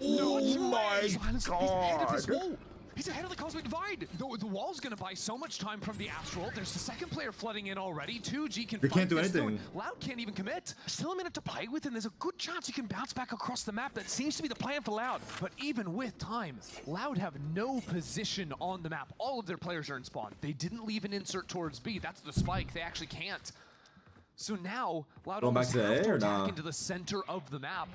Oh my Silence. He's ahead of his god. wall. He's ahead of the Cosmic Divide. The wall's gonna buy so much time from the Astral. There's the second player flooding in already. 2G can They fight can't do this through. anything. Loud can't even commit. Still a minute to play with, and there's a good chance you can bounce back across the map. That seems to be the plan for Loud. But even with time, Loud have no position on the map. All of their players are in spawn. They didn't leave an insert towards B. That's the spike. They actually can't. So now, Loud Going back almost to have A to or attack nah? into the center of the map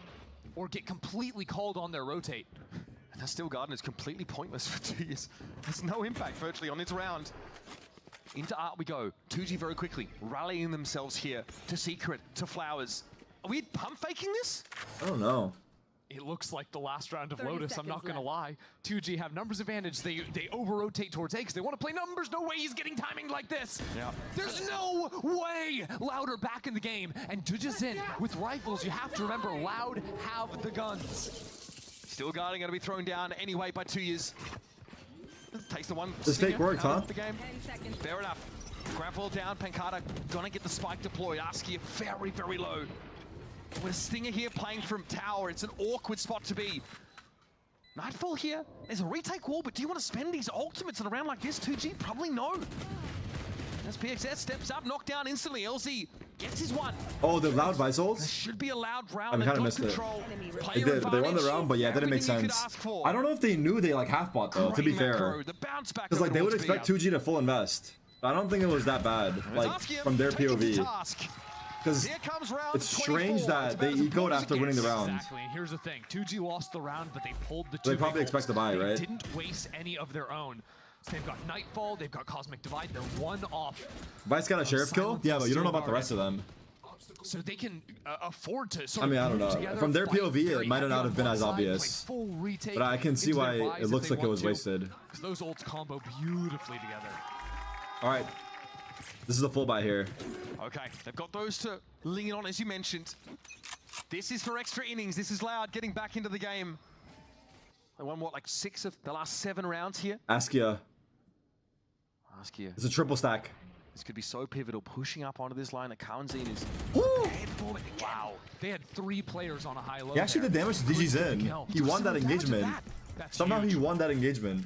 or get completely called on their rotate. And that Steel Garden is completely pointless for 2 years. There's no impact virtually on its round. Into Art we go. 2G very quickly, rallying themselves here to Secret, to Flowers. Are we pump faking this? I don't know. It looks like the last round of 30 Lotus, I'm not seconds gonna left. lie. 2G have numbers advantage. They over-rotate towards A because they want to play numbers. No way he's getting timing like this. Yeah. There's no way Loud back in the game. And Judges in with rifles, you have to remember Loud have the guns. Steel Guarding going to be thrown down anyway by 2 years. Takes the one. This fake stinger worked, out of huh? The game. 10 seconds. Fair enough. Grapple down, Pancata gonna get the spike deployed. Askia very, very low. With a Stinger here playing from tower, it's an awkward spot to be. Nightfall here, there's a retake wall, but do you want to spend these ultimates in a round like this, 2G? Probably no. As PXS steps up, knocked down instantly, LZ gets his one. Oh, the Loud This Visals? should be a Loud round. I They've kinda got missed it. control. Enemy They Player did. They won the advantage. round, but yeah, that didn't make Everything you could sense. ask for. I don't know if they knew they like half bought though, to be Great fair. macro, the bounce back Because like over they would towards expect B. 2G to full invest. I don't think it was that bad, like Askia from their taken to POV. task. Because Here comes round it's 24. strange that It's they about as ecoed good as after it winning the gets. round. Exactly, and here's the thing. 2G lost the round, but they pulled the two They probably big expect ults. to buy, They right? didn't waste any of their own. So they've got Nightfall, they've got Cosmic Divide, they're one off. Vice got a sheriff kill? Silence Yeah, and but you don't know Steel about the rest of them. So they can afford to sort I mean, of I don't group know. together, From their fight POV, it very might heavy not on have been one as side, obvious. play full retake But I can see into why their it buys if looks they like it want was to. wasted. Because those ults combo beautifully together. Alright. This is a full buy here. Okay, they've got those to lean on, as you mentioned. This is for extra innings. This is Loud getting back into the game. They won, what, like 6 of the last 7 rounds here? Askia. Askia. It's a triple stack. This could be so pivotal, pushing up onto this line that Kaunzin is... Woo! Wow. They had 3 players on a high low. He actually did damage to DG's in. He won that engagement. That's Somehow huge. he won that engagement.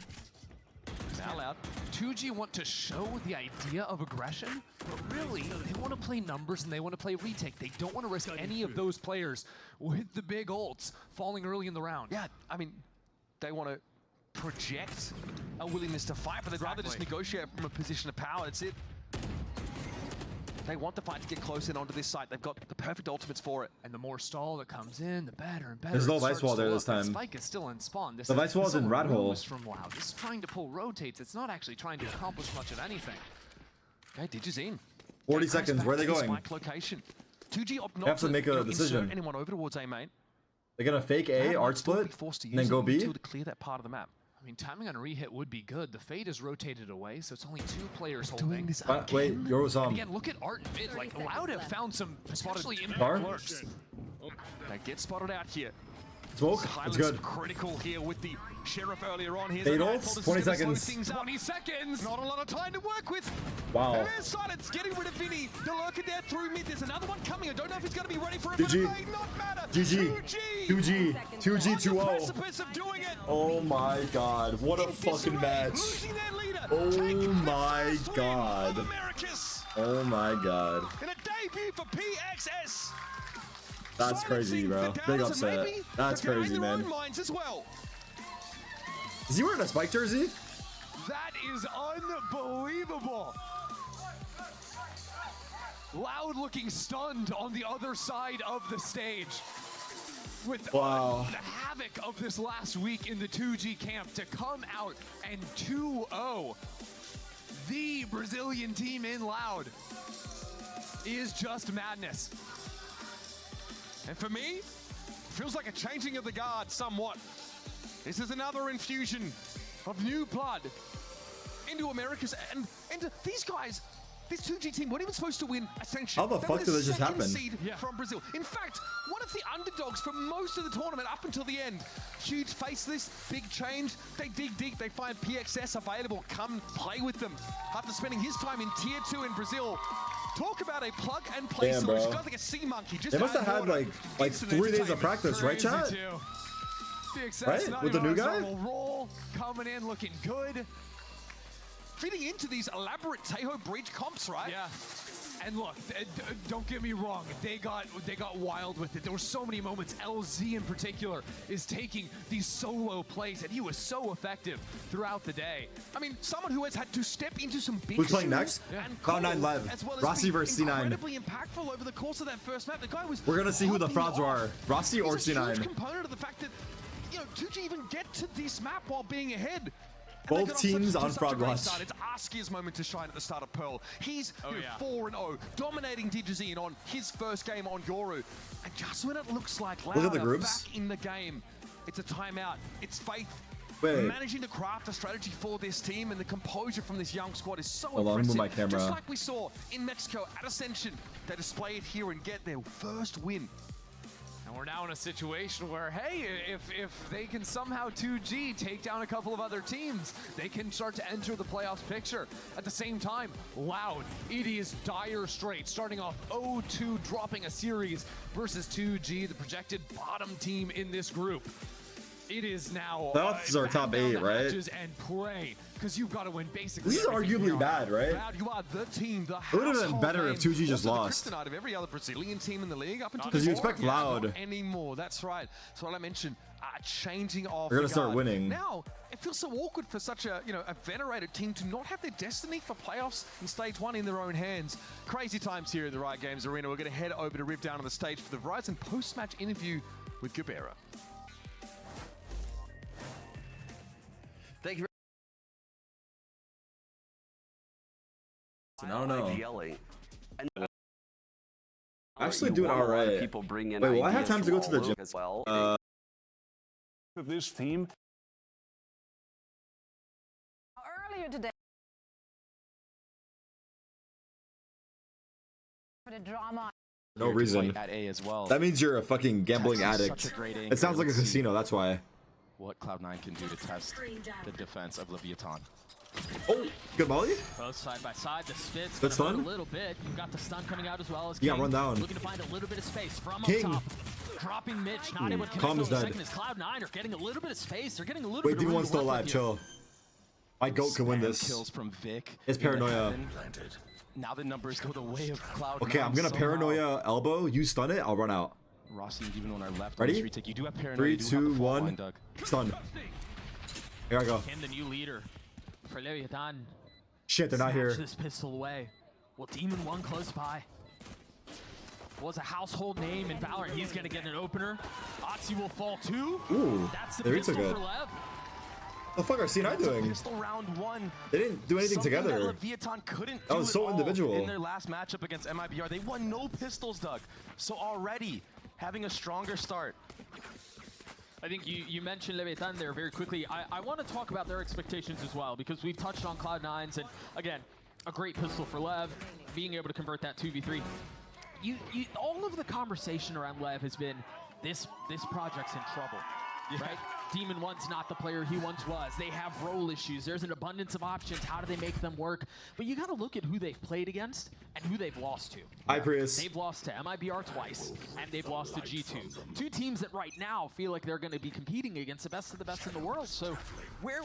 Now Loud. 2G want to show the idea of aggression, but really, they want to play numbers and they want to play retake. They don't want to risk any of those players with the big ults falling early in the round. Yeah, I mean, they want to project a willingness to fight, but they'd rather just Exactly. negotiate from a position of power. That's it. They want the fight to get close in onto this site. They've got the perfect ultimates for it. And the more stall that comes in, the better and better. There's no it Vice starts Wall to there look. this time. That Spike is still in spawn. This The Vice Wall's this in Rat Hole. ruse from Loud. This is trying to pull rotates. It's not actually trying to accomplish much of anything. Okay, Digis in. 40 Goes seconds. back Where are they to the going? Spike location. 2G opt not have to make a insert decision. anyone over towards A main. They're gonna fake A, They art might still be split, forced to and then use go it B. until to clear that part of the map. I mean, timing on a re-hit would be good. The Fade is rotated away, so it's only 2 players Doing holding. this Wait, again? yours And again, look at Art and mid. 30 Like, seconds Loud have left. found some potentially Bar? impact lurks. They get spotted out here. Smoke. It's Silence good. critical here with the Sheriff earlier on. Here's Fade a ults, Nightfall. This 20 is gonna slow seconds. things up. 20 seconds! Not a lot of time to work with. Wow. And there's Silence getting rid of Vinny. The lurker there through mid. There's another one coming. I don't know if he's going to be ready for it. GG. But it may not matter. GG. 2G. 2G On the 2-0. precipice of doing it. Oh my god. What a In fucking disarray, match. losing their leader, Oh taking their my first win God. of Americas Oh my god. in a debut for PXS. That's crazy, Silencing bro. the Big Downs and upset. maybe That's preparing crazy, their own man. minds as well. Is he wearing a Spike jersey? That is unbelievable. Loud looking stunned on the other side of the stage. With Wow. the havoc of this last week in the 2G camp to come out and 2-0 the Brazilian team in Loud is just madness. And for me, feels like a changing of the guard somewhat. This is another infusion of new blood into Americas. And these guys, this 2G team weren't even supposed to win Ascension. How the They fuck were did this just second happen? seed Yeah. from Brazil. In fact, one of the underdogs for most of the tournament up until the end. huge face this big change. They dig deep, they find PXS available, come play with them. After spending his time in tier 2 in Brazil, talk about a plug and play Damn, solution. bro. Got like a sea monkey. Just They must have had like 3 days of practice, right, chat? Right? With the new guy? Roll, coming in looking good. Fitting into these elaborate Tejo Breach comps, right? Yeah. And look, don't get me wrong, they got wild with it. There were so many moments. LZ in particular is taking these solo plays, and he was so effective throughout the day. I mean, someone who has had to step into some big Who's playing shoes next? and Cloud9 Lev. as well as Rossi be versus C9. incredibly impactful over the course of that first map. The guy was We're gonna see who the popping frauds off. are, Rossi or He's a huge C9. component of the fact that, you know, 2G even get to this map while being ahead. Both teams on fraud watch. Start. It's Askia's moment to shine at the start of Pearl. He's 4-0, dominating Digizine on his first game on Yoru. And just when it looks like Loud Look at the are groups. back in the game, it's a timeout. It's Faith. Wait. Managing to craft a strategy for this team, and the composure from this young squad is so Hold on, impressive. move my camera. Just like we saw in Mexico at Ascension, they display it here and get their first win. And we're now in a situation where, hey, if they can somehow 2G take down a couple of other teams, they can start to enter the playoffs picture. At the same time, Loud, it is dire straits, starting off 0-2, dropping a series versus 2G, the projected bottom team in this group. It is now Playoffs are top 8, right? And pray, because you've got to win basically. This is arguably bad, right? Loud, you are the team, the It would have been household better name. if 2G just Also lost. the kryptonite of every other Brazilian team in the league up until Because you this expect point. Loud. Not anymore. That's right. That's what I mentioned. Changing off. They're gonna the start guard. winning. Now it feels so awkward for such a a venerated team to not have their destiny for playoffs in stage 1 in their own hands. Crazy times here at the Riot Games Arena. We're going to head over to Riv down on the stage for the Verizon post-match interview with Gabera. Thank you. I don't know. Yelling. And Actually you doing want a lot of alright. People bring in Wait, will I have ideas time to go from to the all gym? over as well. Of this team. Earlier today, for the drama. No reason. At A as well. That means you're a fucking gambling Texas is addict. such a great It sounds like a anchor. Let's see casino, that's why. What Cloud9 can do to test the defense of Leviathan. Oh, good molly? Both side by side, the spit's That's gonna done? hurt a little bit. You've got the stun coming out as well as Yeah, King run down. looking to find a little bit of space from King. up top. Dropping Mitch, not able to Calm connect is on the dead. second as Cloud9 are getting a little bit of space. They're getting a little Wait, bit of room D1's to still work alive, with here. chill. My goat can win Spam this. Kills from Vic. It's into paranoia. heaven. Now the numbers go the way of Cloud9. Okay, I'm gonna somehow. paranoia elbow. You stun it, I'll run out. Rossi and even on our left. Ready? On this retake, you do have paranoia. 3, you do have 2, the fault 1. line, Doug. Stun. Here I go. Him, the new leader for Leviathan. Shit, they're not Snatch here. this pistol away. Well, Demon 1 close by. Was a household name in Valorant. He's gonna get an opener. Otzi will fall too. Ooh, That's the they pistol retook for it. Lev. The fuck are C9 It's a doing? pistol round 1. They didn't do anything Something that together. Leviathan couldn't That do was at so all individual. in their last matchup against MIBR. They won no pistols, Doug. So already having a stronger start. I think you mentioned Leviathan there very quickly. I want to talk about their expectations as well, because we've touched on Cloud9's, and again, a great pistol for Lev, being able to convert that 2v3. All of the conversation around Lev has been, this project's in trouble, right? Demon 1's not the player he once was. They have role issues. There's an abundance of options. How do they make them work? But you got to look at who they've played against and who they've lost to. Hi, Prius. They've lost to MIBR twice, and they've lost to G2. Two teams that right now feel like they're going to be competing against the best of the best in the world. So where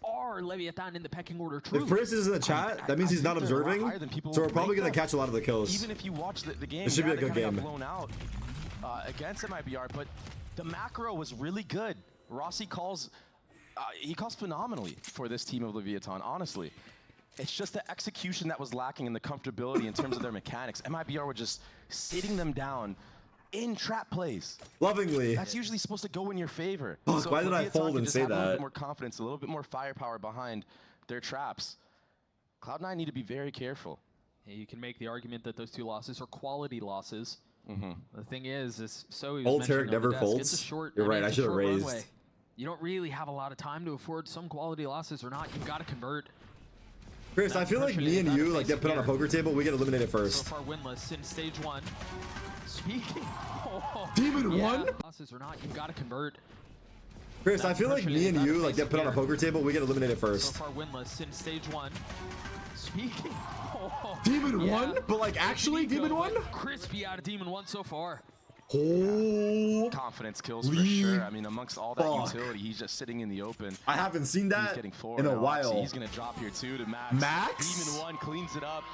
are Leviathan in the pecking order truly? If Prius is in the chat, that means he's not think they're a lot observing. higher than people So we're would probably make gonna them. catch a lot of the kills. Even if you watch the game, It should be a they good kinda game. got blown out against MIBR, but the macro was really good. Rossi calls, he calls phenomenally for this team of Leviathan, honestly. It's just the execution that was lacking in the comfortability in terms of their mechanics. MIBR were just sitting them down in trap plays. Lovingly. That's usually supposed to go in your favor. Fuck, why did I Leviathan fold can and just say have a little that? bit more confidence, a little bit more firepower behind their traps. Cloud9 need to be very careful. Yeah, you can make the argument that those two losses are quality losses. The thing is so he was Old mentioning Tarek on never the desk, folds. It's a short, You're right, it's I a should have short raised. runway. You don't really have a lot of time to afford some quality losses or not. You've got to convert. Chris, I feel like me and you like get put on a poker table, we get eliminated So first. far winless in stage 1. Speaking. Demon Yeah, 1? losses or not, you've got to convert. Chris, I feel like me and you like get put on a poker table. We get eliminated So first. far winless in stage 1. Speaking. Demon 1, but like actually Demon 1. Crispy out of Demon 1 so far. Oh, Confidence kills for sure. I mean, amongst all that utility, he's just sitting in the open. I haven't seen He's that getting forward in a now. while. He's gonna drop here too to Max. Max? Demon 1 cleans it up.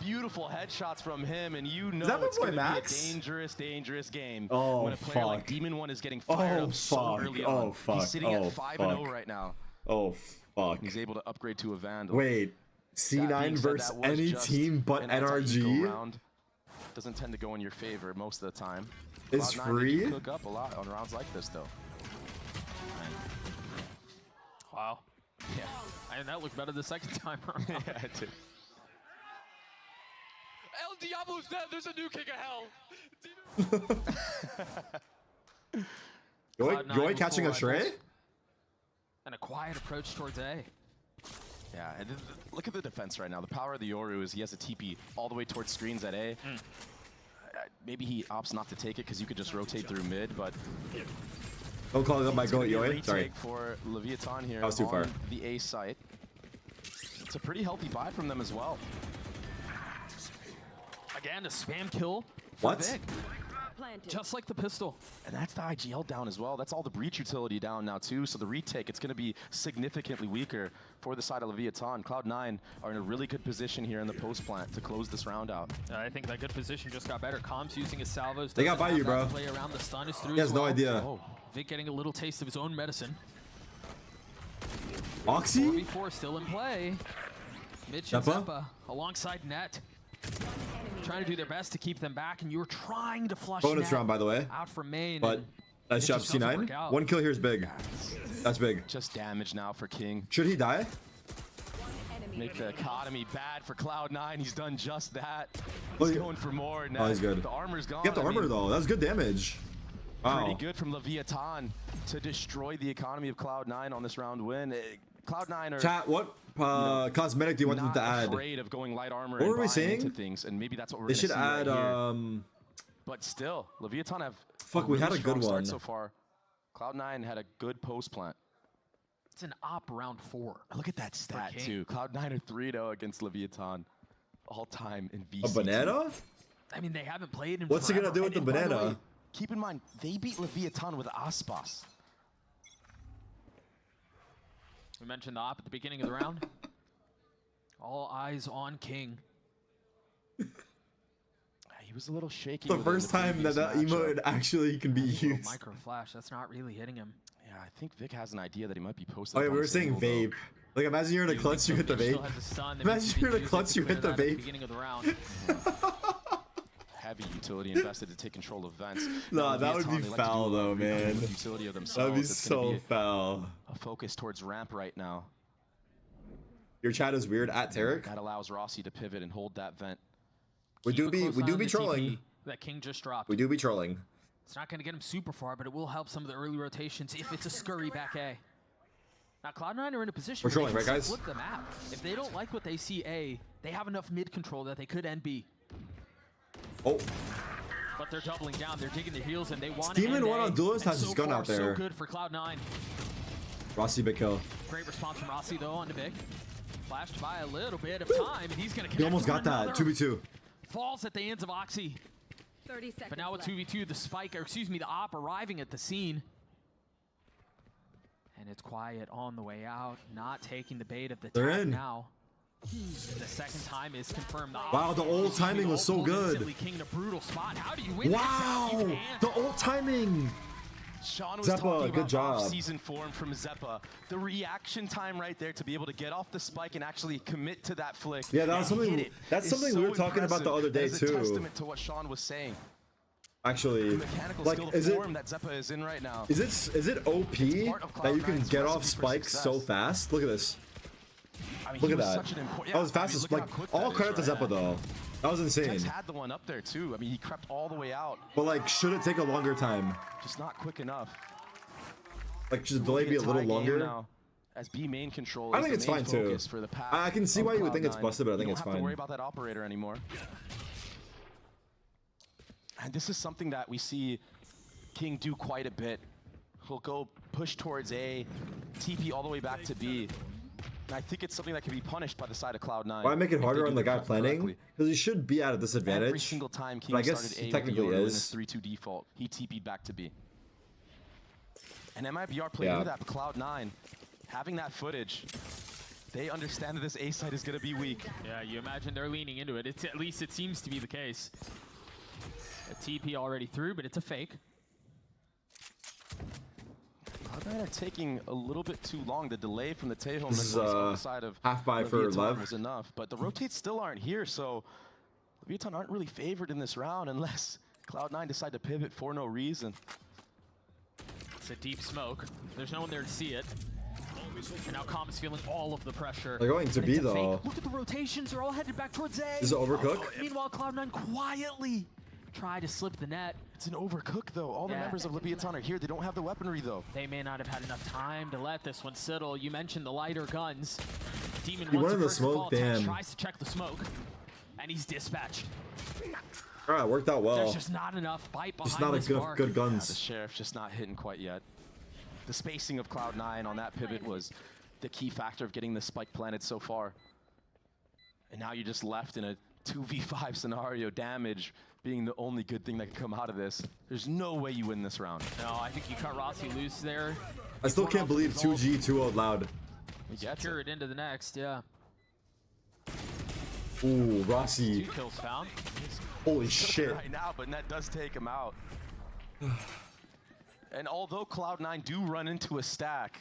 Beautiful headshots from him, and you know that my it's boy gonna Max? be a dangerous game. Oh, when a player like fuck. Demon 1 is getting fired up so early on. Oh, fuck. He's sitting Oh, at 5-0 fuck. right now. Oh fuck. He's able to upgrade to a Vandal. Wait, That being C9 said, versus that was any just team but an anti-eco NRG round. Doesn't tend to go in your favor most of the time. is Cloud9, they free. do cook up a lot on rounds like this, though. Wow. Yeah, And that looked better the second time around. yeah, it did. El Diablo's dead. There's a new king of hell. Joy catching a Shrey? And a quiet approach towards A. Yeah, and look at the defense right now. The power of the Yoru is he has a TP all the way towards screens at A. Maybe he opts not to take it because you could just rotate through mid, but Don't call it up my it's goat, gonna be a Yoy. retake Sorry. for Leviathan here That was too on far. the A site. It's a pretty healthy buy from them as well. Again, a spam kill for What? Vic. Planted. Just like the pistol. And that's the IGL down as well. That's all the breach utility down now too. So the retake, it's going to be significantly weaker for the side of Leviathan. Cloud9 are in a really good position here in the post plant to close this round out. I think that good position just got better. Comms using his salvos. They got doesn't by have you, that bro. Play around the stun is through He has as no well. idea. Oh, Vic getting a little taste of his own medicine. Oxy? 4v4 still in play. Mitch Zeppa? and Zeppa alongside Net. Trying to do their best to keep them back, and you're trying to flush Bonus Net round, by the way. out from main. But and nice it job, just doesn't work C9. out. One kill here is big. That's big. Just damage now for King. Should he die? Make the economy bad for Cloud9. He's done just that. Oh, He's yeah. going for more. Oh, he's good. The armor's gone. Get the I armor mean, though. That's good damage. Wow. Pretty good from Leviathan to destroy the economy of Cloud9 on this round win. Cloud9 are Chat, what cosmetic do you want them not to add? afraid of going light armor What and were we buying saying? into things, and maybe that's what we're They gonna should see add right here. But still, Leviathan have Fuck, we had really a good strong start one. so far. Cloud9 had a good post plant. It's an op round 4. Look at that stat King. too. Cloud9 are 3-0 against Leviathan, all time in VC. A banana? I mean, they haven't played in What's he gonna forever. do with the And by the banana? way, keep in mind, they beat Leviathan with Aspas. We mentioned the op at the beginning of the round. All eyes on King. He was a little shaky. The with it in first time that previous emote matchup. actually can be Little used. micro flash. That's not really hitting him. Yeah, I think Vic has an idea that he might be posted. Oh yeah, up we on were saying single, though. vape. Like imagine you're in a clutch, you hit the Still vape. has a stun. Imagine you're in a clutch, you hit the At the vape. beginning of the round. Heavy utility invested to take control of vents. Nah, Now, that would Leviathan, be they like to foul do a though, recoup man. the utility of themselves. That'd be It's gonna so be foul. a focus towards ramp right now. Your chat is weird at Tarek. That allows Rossi to pivot and hold that vent. We Keep do a be close we eye do on be the trolling. TP that King just dropped. We do be trolling. It's not going to get him super far, but it will help some of the early rotations if it's a scurry back A. Now Cloud9 are in a position We're where trolling, they right, can guys? flip the map. If they don't like what they see A, they have enough mid control that they could end B. Oh, But they're doubling down. They're digging their heels, and they want Demon to one on Duelist has so his gun far, out there. So good for Cloud9. Rossi big kill. Great response from Rossi though on the Vic. Flashed by a little bit of time, and he's going to He almost got that. 2v2. Falls at the hands of Oxy. 30 seconds But now with left. 2v2, the spike, or excuse me, the op arriving at the scene. And it's quiet on the way out, not taking the bait of the They're tap in. now. The second time is confirmed. Wow, the ult timing was so good. King in a brutal spot. How do you win Wow, this? You can't. the ult timing. Sean was Zeppa, talking good about job. off-season form from Zeppa. The reaction time right there to be able to get off the spike and actually commit to that flick. Yeah, that was and something- hit it that's is something so we were talking about the impressive. other day, That is a too. testament to what Sean was saying. Actually, The mechanical like, skill is it form that Zeppa is in right now. is it OP part of that you can Cloud9's get off recipe for spikes so success. fast? Look at this. I mean, Look he at was that. such an important. That was fast as look at like how quick all that credit to is, Zeppa right? though. That was insane. Tex had the one up there too. I mean, he crept all the way out, But like, should it take a longer time? just not quick enough. Like, should the delay be a Tie little game longer? now, as B main control. I is think the it's main fine, too. focus for the path I can see of why you would think it's Cloud9. busted, but I think You it's don't have to fine. worry about that operator anymore. And this is something that we see King do quite a bit will go push towards A, TP all the way back to B. And I think it's something that can be punished by the side of Cloud9. Why make it if they harder do on the guy correctly. planning? Because he should be at a disadvantage. Every single time but I King guess started he A with technically the Yoru in is. his 3-2 default, he TP'd back to B. And MIBR played into that, but Cloud9, having that footage, they understand that this A side is going to be weak. Yeah, you imagine they're leaning into it. It's, at least it seems to be the case. A TP already through, but it's a fake. Cloud9 are taking a little bit too long. The delay from the Taeho This is on the side of half buy for Leviathan Lev. was enough, but the rotates still aren't here, so Leviathan aren't really favored in this round unless Cloud9 decide to pivot for no reason. It's a deep smoke. There's no one there to see it. And now Calm is feeling all of the pressure. They're going to And B it's a fake. though. Look at the rotations. They're all headed back towards A. This is Overcook. Meanwhile, Cloud9 quietly try to slip the net. It's an overcook though. All the Yeah. members of Leviathan are here. They don't have the weaponry though. They may not have had enough time to let this one settle. You mentioned the lighter guns. Demon He wants wanted a the first smoke, fall attack, damn. tries to check the smoke, and he's dispatched. Alright, worked out well. There's just not enough bite behind Just not a this good mark. good The guns. Sheriff's just not hitting quite yet. The spacing of Cloud9 on that pivot was the key factor of getting the spike planted so far. And now you're just left in a 2v5 scenario, damage being the only good thing that can come out of this. There's no way you win this round. No, I think you cut Rossi loose there. I still can't believe 2G 2-0 loud. He gets Secure it. it into the next, yeah. Ooh, Rossi. 2 kills found. Holy shit. Right now, but that does take him out. And although Cloud9 do run into a stack,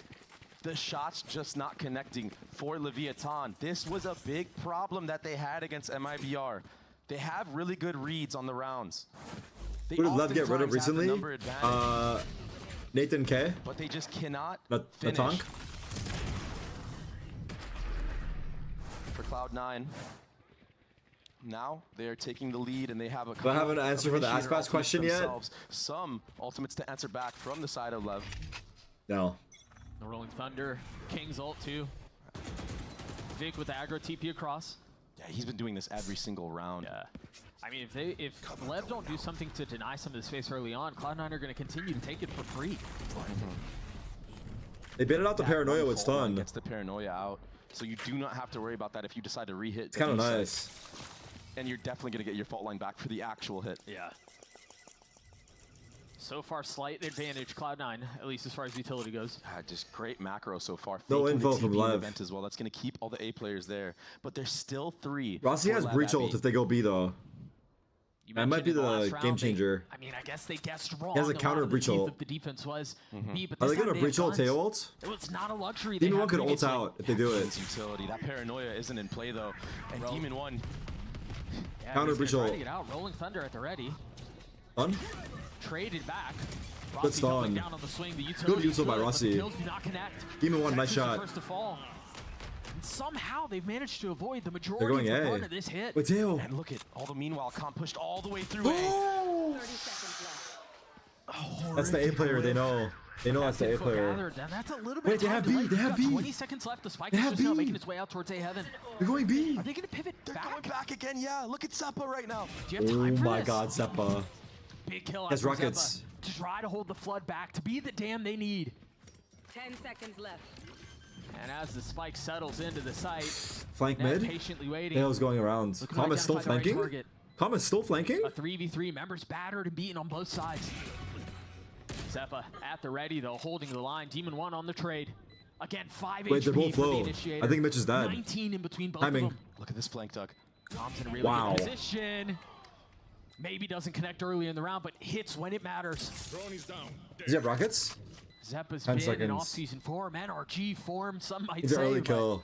the shots just not connecting for Leviathan. This was a big problem that they had against MIBR. They have really good reads on the rounds. They Who did Lev get rid of oftentimes have the recently? number advantage, Nathan K. but they just cannot Natonk. finish. For Cloud9, now they are taking the lead and they have a Do I have an answer for the initiator Aspas question yet? themselves. Some ultimates to answer back from the side of Lev. No. The Rolling Thunder, King's ult too. Vic with the aggro TP across. Yeah, he's been doing this every single round. Yeah. I mean, if Lev don't do something to deny some of the space early on, Cloud9 are going to continue to take it for free. They baited out the That paranoia one with full one stun. gets the paranoia out, so you do not have to worry about that if you decide to re-hit. It's kind of nice. And you're definitely going to get your fault line back for the actual hit. Yeah. So far, slight advantage, Cloud9, at least as far as utility goes. Just great macro so far. No Faking the info from TP in the Lev. event as well. That's going to keep all the A players there. But there's still 3. Rossi for has Lev breach at ult B. if they go B though. You That might mentioned be in the last the round, game they- changer. I mean, I guess they guessed wrong. He has a lot counter of the breach teeth ult. of the defense was B, but Are this they time gonna breach ult have Tail guns. ult? It's not a luxury. Demon they 1 could had ult previously. out if they do it. His utility. That paranoia isn't in play though. And Bro. Demon 1, Yeah, Counter he's breach gonna try ult. to get out. Rolling Thunder at the ready. Stun? Traded back. Good Rossi doubling stun. down on the swing. The utility util by but the Rossi. kills do not connect. Demon 1, nice Texas the shot. First to fall. And somehow they've managed to avoid the majority They're going of the A. brunt of this hit. Wait, Tail. and look at all the meanwhile, Comp pushed all the way through A. 30 seconds left. That's the A player, they know. They know that's the A Info player. gathered, and that's a little bit Wait, of they time have delay. B, they You've have got B. 20 seconds left. The spike They is have just now B. making its way out towards A heaven. They're going B. Are they going to pivot They're back? going back again, yeah. Look at Seppa right now. Do you have Oh time for my this? god, Zeppa. Big kill Has out for rockets. Zeppa to try to hold the flood back, to be the dam they need. 10 seconds left. And as the spike settles into the site, Flank Ned mid? patiently waiting. Tail's going around. Looking to Comet's still identify the right flanking? target. Comet's still flanking? A 3v3, members battered and beaten on both sides. Zeppa at the ready though, holding the line. Demon 1 on the trade. Again, 5 Wait, they're HP both for the low. initiator. I think Mitch is dead. 19 in between both Timing. of them. Look at this flank, Doug. Tom's in a really Wow. good position. Maybe doesn't connect early in the round, but hits when it matters. Does he have rockets? Zeppa's 10 been in seconds. off-season form, NRG form, some might He's an say, early but kill.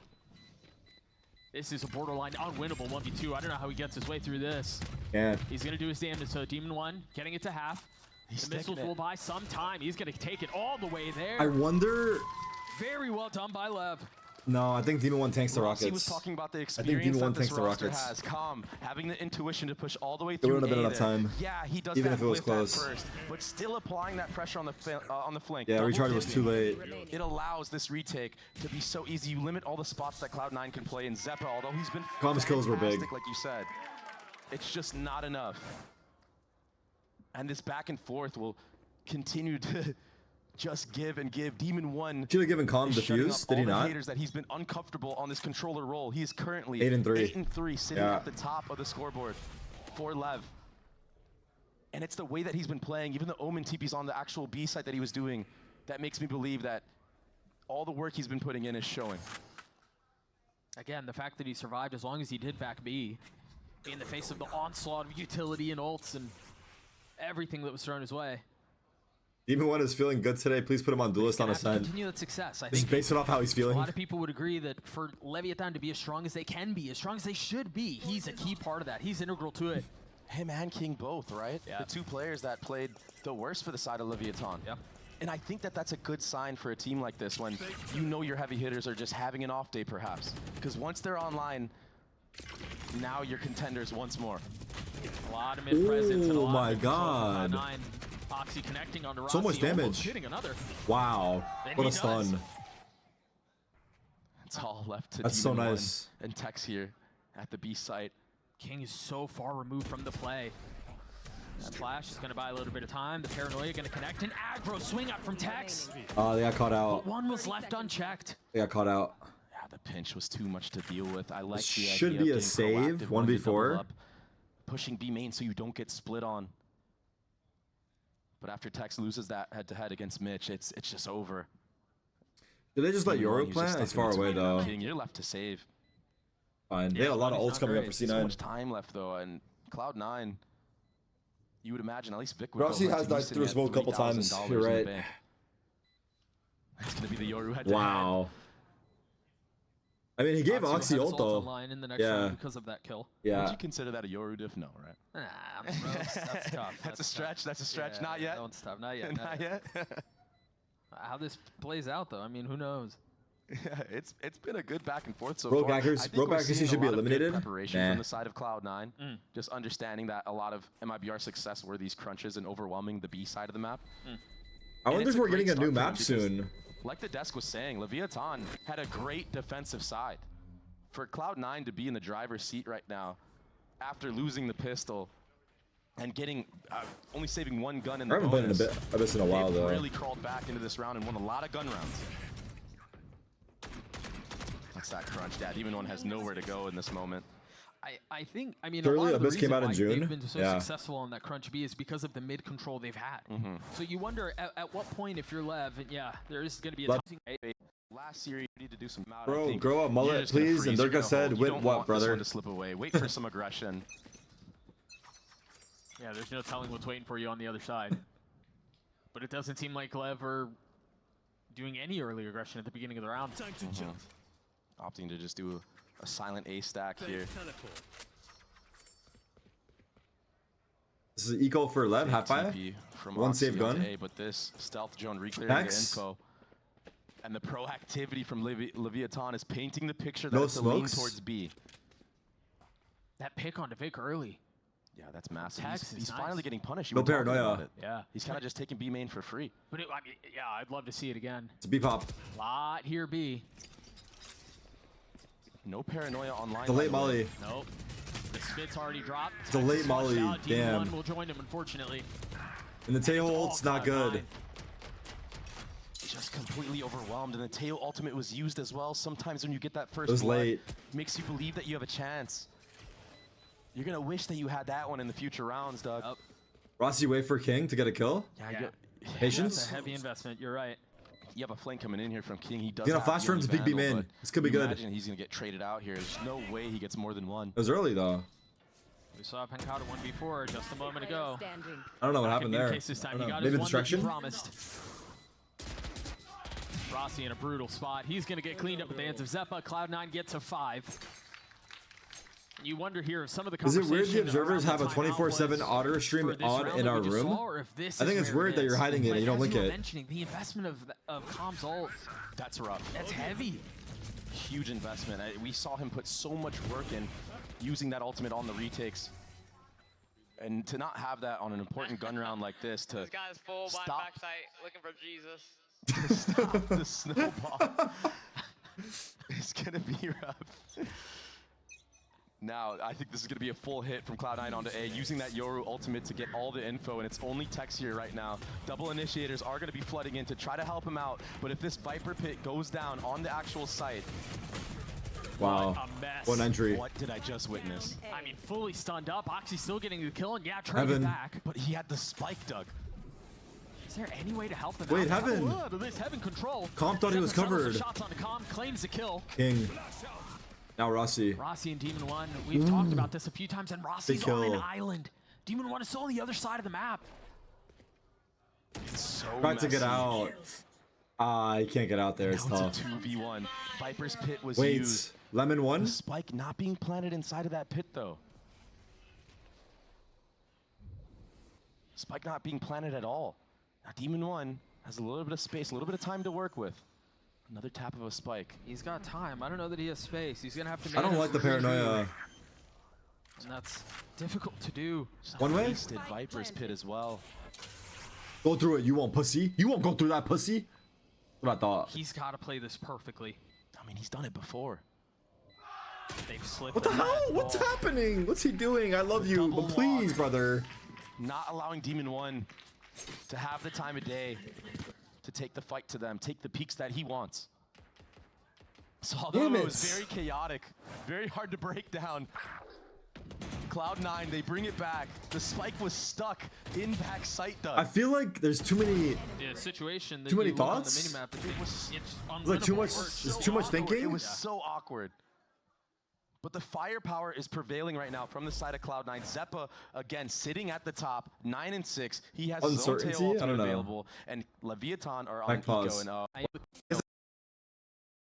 this is a borderline unwinnable 1v2. I don't know how he gets his way through this. Yeah. He's going to do his damnedest. So Demon 1 getting it to half. He's The missiles taking it. will buy some time. He's going to take it all the way there. I wonder. Very well done by Lev. No, I think Demon 1 tanks the Rossi rockets. was talking about the think experience Demon 1 that this takes the roster rockets. has. Calm, having the intuition to push all the way There through wouldn't have been A enough there. time. Yeah, he does Even that if it was with that close. first, but still applying that pressure on the flank. Yeah, Double recharge was dipping. too late. It allows this retake to be so easy. You limit all the spots that Cloud9 can play in Zeppa, although he's been Calm's kills were big. fantastic, like you said. It's just not enough. And this back and forth will continue to just give and give. Demon 1 Should have given Calm is shutting defuse. up Did he all the not? haters that he's been uncomfortable on this controller role. He is currently 8-3. 8-3, sitting Yeah. at the top of the scoreboard for Lev. And it's the way that he's been playing, even the Omen TPs on the actual B site that he was doing, that makes me believe that all the work he's been putting in is showing. Again, the fact that he survived as long as he did back B, in the face of the onslaught of utility and ults and everything that was thrown his way. Demon 1 is feeling good today. Please put him on Duelist on Gonna a have to send. continue that success. I Just think base it off how he's a feeling. lot of people would agree that for Leviathan to be as strong as they can be, as strong as they should be, he's a key part of that. He's integral to it. Him and King both, right? Yeah. The two players that played the worst for the side of Leviathan. Yep. And I think that that's a good sign for a team like this when you know your heavy hitters are just having an off day perhaps. Because once they're online, now you're contenders once more. A lot of mid presence and a Oh lot my of control from God. Cloud9. Oxy connecting onto Rossi. So much damage. Almost hitting another. Wow. And What he a stun. does. It's all left to That's so Demon 1 nice. and Tex here at the B site. King is so far removed from the play. That flash is going to buy a little bit of time. The paranoia going to connect. An aggro swing up from Tex. They got caught out. But one was left unchecked. They got caught out. Yeah, the pinch was too much to deal with. I like the idea Should of be a getting save, proactive, 1v4. double up, pushing B main so you don't get split on. But after Tex loses that head-to-head against Mitch, it's just over. Did they just let Demon 1, Yoru he's plant? just It's stuck in far between. away though. King, you're left to save. Fine. They had a lot of Money's ults not coming up great. for So much C9. time left though, and Cloud9, you would imagine at least Vic would Rossi go like has he's died sitting through at smoke a couple times. $3,000 You're in the right. bank. That's gonna be the Yoru head-to-head. Wow. I mean, he gave Oxy ult though. Online in the next Yeah. round because of that kill. Would Yeah. you consider that a Yoru diff? No, right? Nah, bro, that's tough. That's a stretch. tough. That's a stretch. Yeah, Not yet. That one's tough. Not yet. Not yet. How this plays out, though, I mean, who knows? Yeah, it's been a good back and forth so Rogue far. Accuracy- I think Rogue we're Accuracy seeing should a be lot of good eliminated? preparation Nah. from the side of Cloud9. Mm. Just understanding that a lot of MIBR success were these crunches and overwhelming the B side of the map. I And wonder it's if a we're great getting a new start for map them because, soon. Like the desk was saying, Leviathan had a great defensive side. For Cloud9 to be in the driver's seat right now, after losing the pistol and getting only saving one gun in the I haven't played in bonus, Abyss in a while they've though. really crawled back into this round and won a lot of gun rounds. That's that crunch, Dad. Even one has nowhere to go in this moment. I think, I mean, Surely a lot of the Abyss came reason out in why June? they've been so Yeah. successful on that Crunch B is because of the mid control they've had. Mm-hmm. So you wonder, at what point, if you're Lev, and yeah, there is going to be a But- Last series, you need to do some out. Bro, grow up mullet, please. And Durga said, "With what, brother?" To slip away. Wait for some aggression. Yeah, there's no telling what's waiting for you on the other side. But it doesn't seem like Lev are doing any early aggression at the beginning of the round. Opting to just do a silent A stack here. This is eco for Lev, half by. TP from One Oxy save onto gun. A, but this stealth drone reclearing Max. the info. And the proactivity from Leviathan is painting the picture that No it's a lean smokes? towards B. That pick onto Vic early. Yeah, that's massive. Tex is He's nice. finally getting punished. You No were talking paranoia. about it. Yeah. He's kind of just taking B main for free. But I mean, yeah, I'd love to see it again. It's a B pop. Lot here, B. No paranoia online. It's a late by the way. molly. Nope. The spit's already dropped. It's a late Tex is flushed molly, out. damn. D1 will join him, unfortunately. And the tail ult's not good. Just completely overwhelmed, and the tail ultimate was used as well. Sometimes when you get that first It was blood, late. makes you believe that you have a chance. You're gonna wish that you had that one in the future rounds, Doug. Yep. Rossi wait for King to get a kill. Yeah, Yeah. You, Patience. That's a heavy investment, you're right. you have a flank coming in here from King. He does. He's gonna have flash the room to only big B vandal, main. but This could be you good. Imagine he's gonna get traded out here. There's no way he gets more than one. It was early though. We saw Pankata 1v4 just a moment ago. Standing. I don't know what That happened could be the there. case this I time. don't He know. got Maybe his one that he distraction. promised. Rossi in a brutal spot. He's going to get cleaned up at the hands of Zeppa. Cloud9 gets a 5. You wonder here if some of the Is it conversation weird the observers around have a the timeout 24/7 was auto stream for this on round in that our we just room? saw, or if this I think is it's where weird it that you're is. hiding it and you don't As link were it. mentioning, the investment of Com's ult, That's rough. that's heavy. Huge investment. We saw him put so much work in using that ultimate on the retakes. And to not have that on an important gun round like this, to This guy's full blind stop. backside looking for Jesus. stop the snowball is gonna be rough. Now, I think this is going to be a full hit from Cloud9 onto A, using that Yoru ultimate to get all the info, and it's only Tex here right now. Double initiators are going to be flooding in to try to help him out, but if this Viper pit goes down on the actual site... Wow. What a mess. What entry. What did I just witness? I mean, fully stunned up. Oxy still getting the kill, and yeah, trying to Heaven. get back. But he had the spike, Doug. Is there any way to help him Wait, out? Heaven. Oh, this Heaven control. Calm thought he was Seven settles the covered. Shots on Calm, claims the kill. King. Now Rossi. Rossi and Demon One, we've talked about this a few times, and Rossi's Big on an kill. island. Demon One is still on the other side of the map. It's so Tried to get messy. out. He can't get out there. It's Now tough. it's a 2v1. Viper's pit was Wait, used. Lemon The one? spike not being planted inside of that pit, though. Spike not being planted at all. Now Demon One has a little bit of space, a little bit of time to work with. Another tap of a spike. He's got time. I don't know that he has space. He's gonna have to. I don't manage like the really, paranoia. and that's difficult to do. Just One way? wasted Viper's pit as well. Go through it, you won't pussy. You won't go through that pussy. What I thought. He's got to play this perfectly. I mean, he's done it before. They've slipped. What the in hell? that What's ball. happening? What's he doing? I love you, Double but please, walk. brother. Not allowing Demon One to have the time of day to take the fight to them, take the peaks that he wants. So although Damn it was it. very chaotic, very hard to break down, Cloud9, they bring it back. The spike was stuck in back sight, Doug. I feel like there's too many. The situation that Too many you look on thoughts? the minimap, it's Like too unwinnable, much. or it's Is so too much awkward. thinking. It was so awkward. But the firepower is prevailing right now from the side of Cloud9. Zeppa, again, sitting at the top, 9 and 6. He has his own tail Uncertainty? I ultimate don't know. available. And Leviathan are on Back eco. pause. And,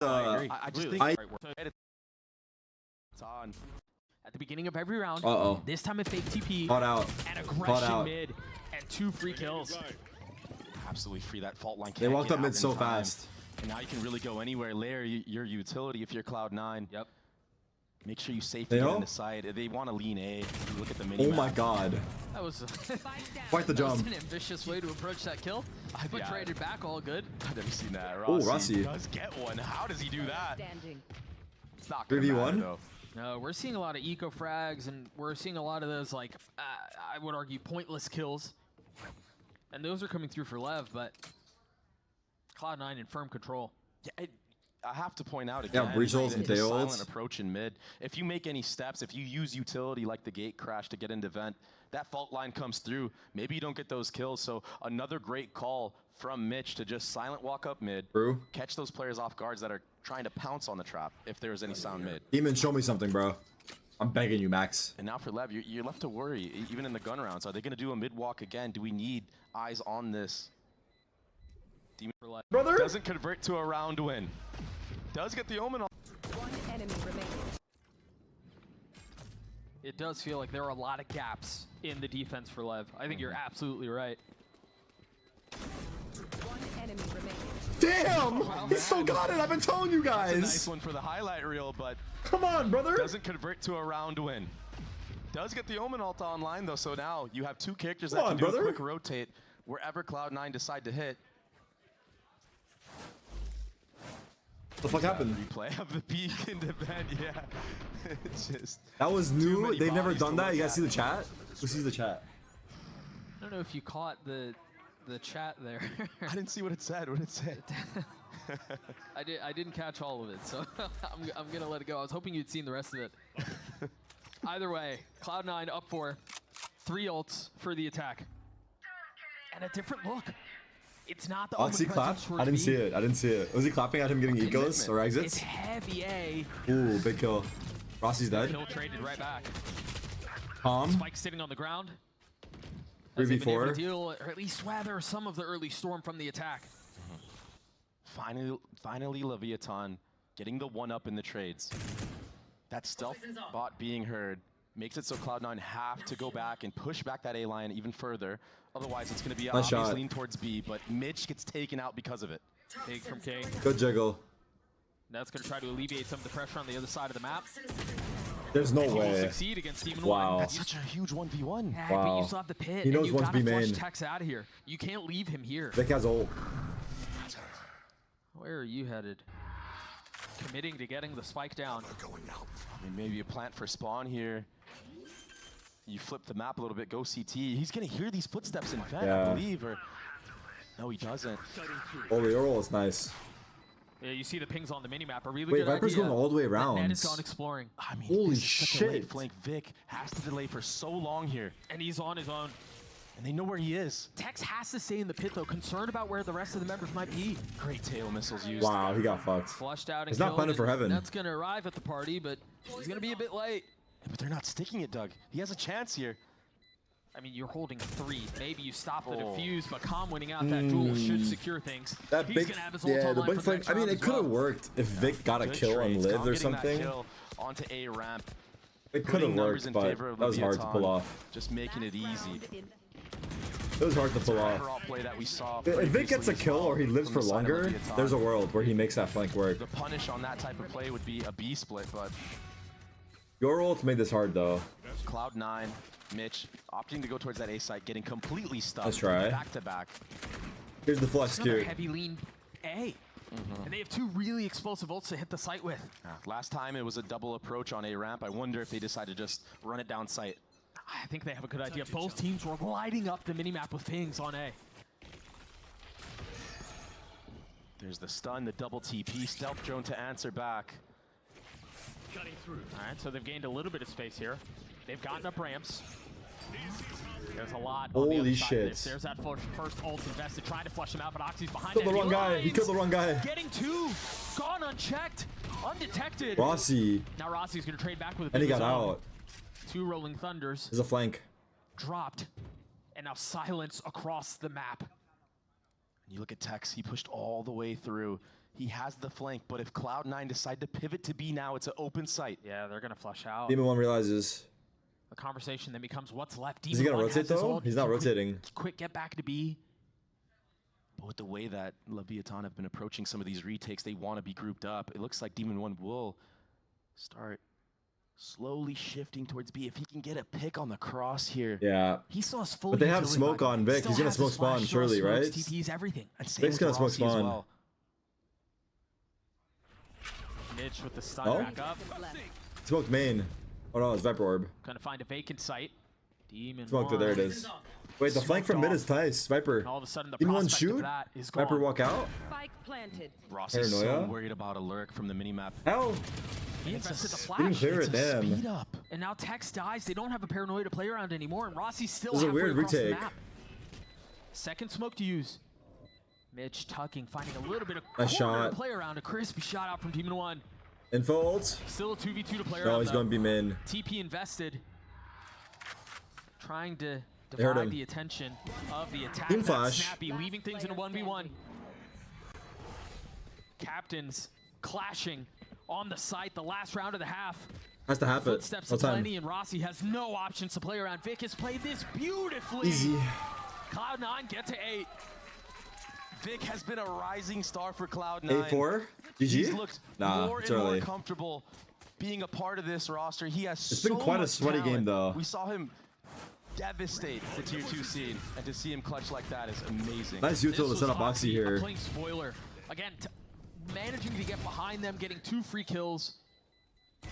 I agree. I just think it's on. At the beginning of every round, Uh-oh. this time a fake TP, Caught out. and Caught aggression out. mid, and 2 free kills. Absolutely free. That fault line. They Can't walked get up out mid in so time. fast. And now you can really go anywhere. Layer your utility if you're Cloud9. Yep. Make sure you safely They get all? in the side. They want to lean A. You look at the mini Oh my god. That was Quite the that was jump. an ambitious way to approach that kill. But yeah. traded back, all good. I've never seen that. Oh, Rossi. does get one. How does he do that? Standing. It's not gonna 3v1? matter, though. No, we're seeing a lot of eco frags, and we're seeing a lot of those, like, I would argue, pointless kills. And those are coming through for Lev, but Cloud9 in firm control. Yeah, I have to point out again, breach ults the and day silent ults. approach in mid. If you make any steps, if you use utility like the gate crash to get into vent, that fault line comes through. Maybe you don't get those kills. So another great call from Mitch to just silent walk up mid, True. catch those players off guards that are trying to pounce on the trap if there is any sound mid. Demon, show me something, bro. I'm begging you, Max. And now for Lev, you're left to worry, even in the gun rounds. Are they going to do a mid walk again? Do we need eyes on this? Demon for Lev Brother? doesn't convert to a round win. Does get the omen on. One enemy remaining. It does feel like there are a lot of gaps in the defense for Lev. I think you're absolutely right. One enemy remaining. Damn! He still got it. I've been telling you That's a guys. nice one for the highlight reel, but Come on, brother. doesn't convert to a round win. Does get the Omen ult online, though, so now you have 2 characters that Come can on, do brother. a quick rotate wherever Cloud9 decide to hit. What the fuck happened? Replay of the peak in the vent, yeah. It's just... That was Too new. many They've never bodies done to that. You look guys see at. the chat? Who sees the chat? I don't know if you caught the chat there. I didn't see what it said. What did it say? I didn't catch all of it, so I'm gonna let it go. I was hoping you'd seen the rest of it. Either way, Cloud9 up for 3 ults for the attack. And a different look. It's not the Oxy Omen clap? presence for I didn't B. see it. I didn't see it. Was he clapping at him getting ecos Commitment. or It's exits? heavy A. Ooh, big kill. Rossi's dead. Kill traded right back. Calm. Spike sitting on the ground. As they've been able to 3v4. deal, or at least weather some of the early storm from the attack. Finally, Leviathan getting the 1-up in the trades. That stealth bot being heard makes it so Cloud9 have to go back and push back that A line even further. Otherwise, it's going to be an Nice obvious shot. lean towards B, but Mitch gets taken out because of it. Big from K. Good jiggle. That's going to try to alleviate some of the pressure on the other side of the map. There's no He will way. succeed against Demon Wow. One. That's such a huge 1v1. Yeah, but Wow. you still have the pit, He and knows you once gotta B flush main. Tex out of here. You can't leave him here. Vic has ult. Where are you headed? committing to getting the spike down. I mean, maybe a plant for spawn here. You flip the map a little bit, go CT. He's gonna hear these footsteps in vent, Yeah. I believe, or no, he doesn't. Oh, the roll is nice. Yeah, you see the pings on the minimap. A really Wait, good Viper's idea. going all the way Ned around. has gone exploring, I mean, Holy this is such a late shit. flank. Vic has to delay for so long here, and he's on his own. and they know where he is. Tex has to stay in the pit though, concerned about where the rest of the members might be. Great tail missiles used. Wow, he got fucked. Flushed out and He's not killed, planning for and heaven. That's gonna arrive at the party, but he's gonna be a bit late. But they're not sticking it, Doug. He has a chance here. I mean, you're holding 3. Maybe you stop the Oh. defuse, but Calm winning out that duel should secure things. That He's big, gonna have his ult yeah, the online big for flank. next I mean, round it as could have well. worked if Vic got a Good kill on trades. Liv Calm or getting that something. kill onto A ramp. It could Putting have numbers worked, in but favor of that was hard to Leviathan, pull off. Just making it easy. It was hard to pull off. Overall play that we saw If Vic gets previously a as kill well or he lives from for the side of longer, Leviathan. there's a world where he makes that flank work. The punish on that type of play would be a B split, but Your ult made this hard though. Cloud9, Mitch opting to go towards that A site, getting completely stuck. Let's try. Back to back. Here's the flex Another queue. heavy lean A. And they have 2 really explosive ults to hit the site with. Last time it was a double approach on A ramp. I wonder if they decide to just run it down site. I think they have a good idea. Both teams were lighting up the minimap with pings on A. There's the stun, the double TP, stealth drone to answer back. All right, so they've gained a little bit of space here. They've gotten up ramps. There's a lot on the Holy other side of shit. this. There's that first ult invested, trying to flush him out, but Oxy's behind Killed the enemy wrong guy. He lines. killed the wrong guy. Getting 2, gone unchecked, undetected. Rossi, Now Rossi's gonna trade back with a and he big got zone. out. 2 rolling thunders There's a flank. dropped, and now silence across the map. You look at Tex, he pushed all the way through. He has the flank, but if Cloud9 decide to pivot to B now, it's an open site. Yeah, they're gonna flush out. Demon 1 realizes. The conversation then becomes what's left. Is he gonna Demon 1 rotate has his though? ult. He's He not can rotating. Quick get back to B. But with the way that Leviathan have been approaching some of these retakes, they want to be grouped up. It looks like Demon 1 will start slowly shifting towards B. If he can get a pick on the cross here. Yeah. He still has full But they have utility smoke back. on Vic. Still He's gonna has smoke his flash, spawn, still has surely, smokes, right? TPs, everything. And same Vic's with gonna smoke Rossi as spawn. well. Mitch with the stun Oh? back up. Smoked main. Oh no, it's Viper Orb. Gonna find a vacant site. Demon Smoked it, 1. there it is. Wait, the flank from mid is nice. Viper. And all of a sudden the Demon 1 prospect shoot? of that is gone. Viper walk out? Spike planted. Rossi's so Paranoia? worried about a lurk from the minimap. How? He invested the Didn't flash. clear It's it, a damn. speed up. And now Tex dies. They don't have a paranoia to play around anymore, and Rossi's still This is a halfway weird across the retake. map. Second smoke to use. Mitch tucking, finding a little bit of Nice corner shot. to play around. A crispy shot out from Demon 1. Info ult? Still a 2v2 to play No, around. he's though. going to be min. TP invested. They Trying to heard divide him. the attention of the attack. Team That's flash. Snappy, leaving things in a 1v1. Captains clashing on the site. The last round of the half. Has to happen. Footsteps No time. aplenty, and Rossi has no options to play around. Vic has played this beautifully. Easy. Cloud9 get to 8. Vic has been a rising star for Cloud9. A4? He's GG? looked Nah, more it's and more early. comfortable being a part of this roster. He has It's so been quite a much sweaty game, talent. though. We saw him devastate the tier 2 seed, and to see him clutch like that is amazing. Nice util to This set was up Boxy Oxy, here. playing spoiler. Again, managing to get behind them, getting 2 free kills.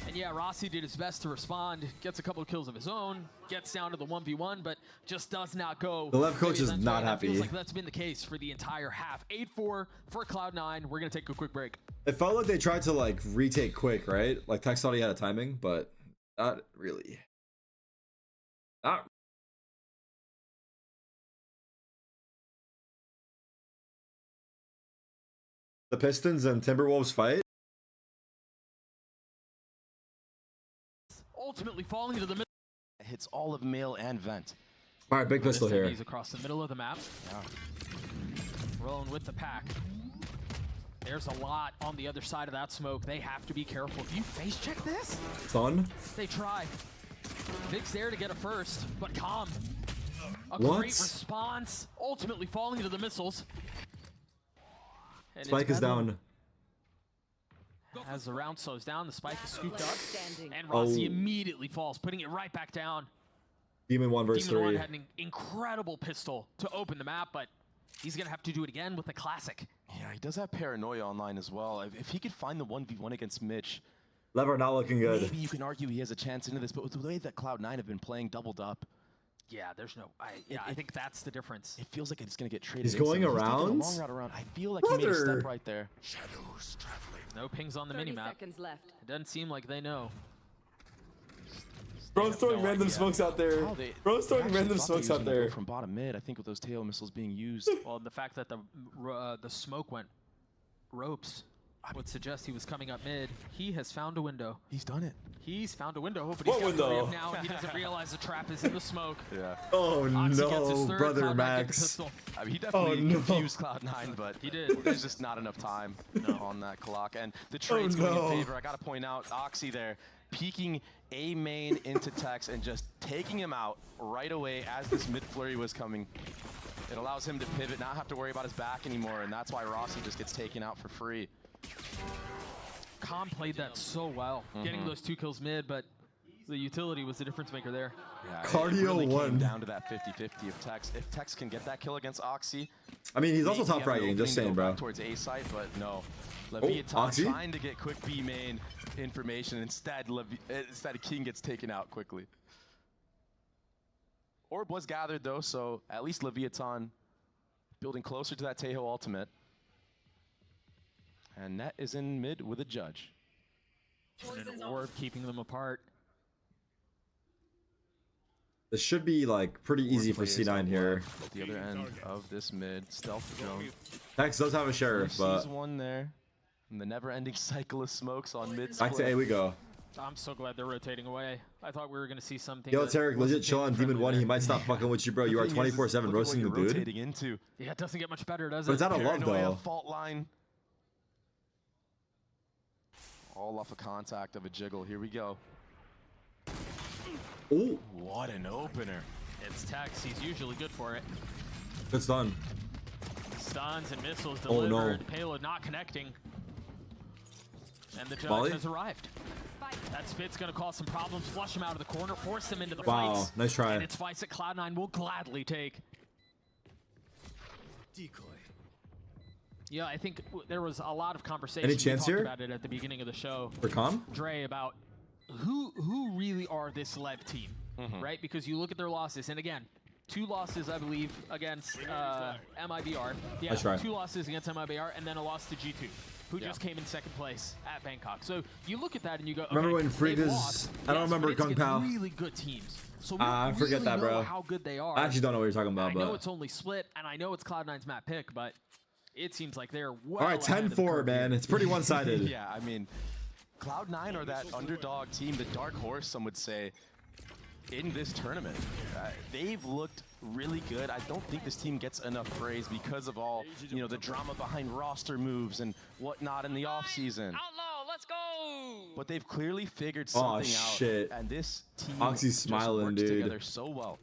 And yeah, Rossi did his best to respond, gets a couple of kills of his own, gets down to the 1v1, but just does not go. The left coach is Leviathan's not way. That feels happy. like that's been the case for the entire half. 8-4 for Cloud9. We're going to take a quick break. It felt like they tried to like retake quick, right? Like Tex thought he had a timing, but not really. Not. The Pistons and Timberwolves fight. Ultimately falling into the middle. Hits all of male and vent. All right, big pistol here. He's across the middle of the map. Rolling with the pack. There's a lot on the other side of that smoke. They have to be careful. If you face check this, Son. they try. Vic's there to get a first, but Calm. A What? great response. Ultimately falling into the missiles. And Spike is Bedlam. down. As the round slows down, the spike is scooped up. Standing. And Rossi Oh. immediately falls, putting it right back down. Demon 1 versus Demon 1 3. had an incredible pistol to open the map, but He's gonna have to do it again with the classic. Yeah, he does have paranoia online as well. If he could find the 1v1 against Mitch, Lever not looking good. maybe you can argue he has a chance into this, but with the way that Cloud9 have been playing doubled up, Yeah, there's no. I think that's the difference. it feels like it's going to get traded. He's going instantly. He's taking a around? long route around. I feel like he made a Brother. step right there. No pings on the 30 minimap. seconds left. It doesn't seem like they know. Bro's throwing no random idea. smokes out there. How they- Bro's throwing actually random thought smokes they out was gonna go there. from bottom mid, I think with those tail missiles being used. Well, the fact that the smoke went ropes would suggest he was coming up mid. He has found a window. He's done it. He's found a window, but What he's got to hurry window? up now. He doesn't realize the trap is in the smoke. Yeah. Oh Oxy gets his no, third, brother Cloud9 get the Max. pistol. I mean, he definitely no. confused Cloud9, but He did. there's just not enough time on that clock. And the trade's going no. in favor. I got to point out Oxy there, peeking A main into Tex and just taking him out right away as this mid flurry was coming. It allows him to pivot, not have to worry about his back anymore, and that's why Rossi just gets taken out for free. Com played that so well, getting those 2 kills mid, but the utility was the difference maker there. Yeah, Cardio it really one. came down to that 50-50 of Tex. If Tex can get that kill against Oxy, I mean, he's also maybe top have an fragging, just opening to saying, go bro. back towards A site, but no. Leviathan Oxy? trying to get quick B main information. Instead, King gets taken out quickly. Orb was gathered though, so at least Leviathan building closer to that Tejo ultimate. And Net is in mid with a judge. And an orb keeping them apart. This should be like pretty easy for C9 here. At the other end of this mid, stealth drone. Tex does have a sheriff, Sees but one there. And the never-ending cycle of smokes on mid. back to split. A we go. I'm so glad they're rotating away. I thought we were going to see something. Yo, that Tarek, wasn't legit chill on family Demon 1. friendly He might stop fucking with you, bro. You are The thing is, 24/7 look at what roasting the you're dude. rotating into. there. Yeah, it doesn't get much better, does But it? it's out of love, Paranoia, though. fault line. All off a contact of a jiggle. Here we go. Ooh, What an opener. It's Tex. He's usually good for it. good stun. Stuns and missiles Oh, no. delivered. Payload not connecting. And the judge Molly? has arrived. That spit's going to cause some problems. Flush him out of the corner. Force him into the Wow, fights. nice try. And it's fights that Cloud9 will gladly take. Yeah, I think there was a lot of conversation. Any chance we here? talked about it at the beginning of the show. For calm? Dre, about who really are this Lev team, right? Because you look at their losses, and again, 2 losses, I believe, against MIBR. Yeah, That's right. 2 losses against MIBR, and then a loss to G2, who just came in 2nd place at Bangkok. So you look at that and you go, Remember okay, when Freak they've is- lost, I don't yes, remember but it's Kung against Pao. really good teams. So we I don't forget really that, know bro. how good they are. I actually don't know what you're talking about, I know but. it's only split, and I know it's Cloud9's map pick, but it seems like they're well All right, ahead of the 10-4, curve man. here. It's pretty one-sided. Yeah, I mean, Cloud9 are that underdog team, the dark horse, some would say, in this tournament. They've looked really good. I don't think this team gets enough praise because of all, you know, the drama behind roster moves and whatnot in the offseason. Outlaw, let's go! But they've clearly figured Aw, something out. shit. And this team Oxy's just smiling, works dude. together so well.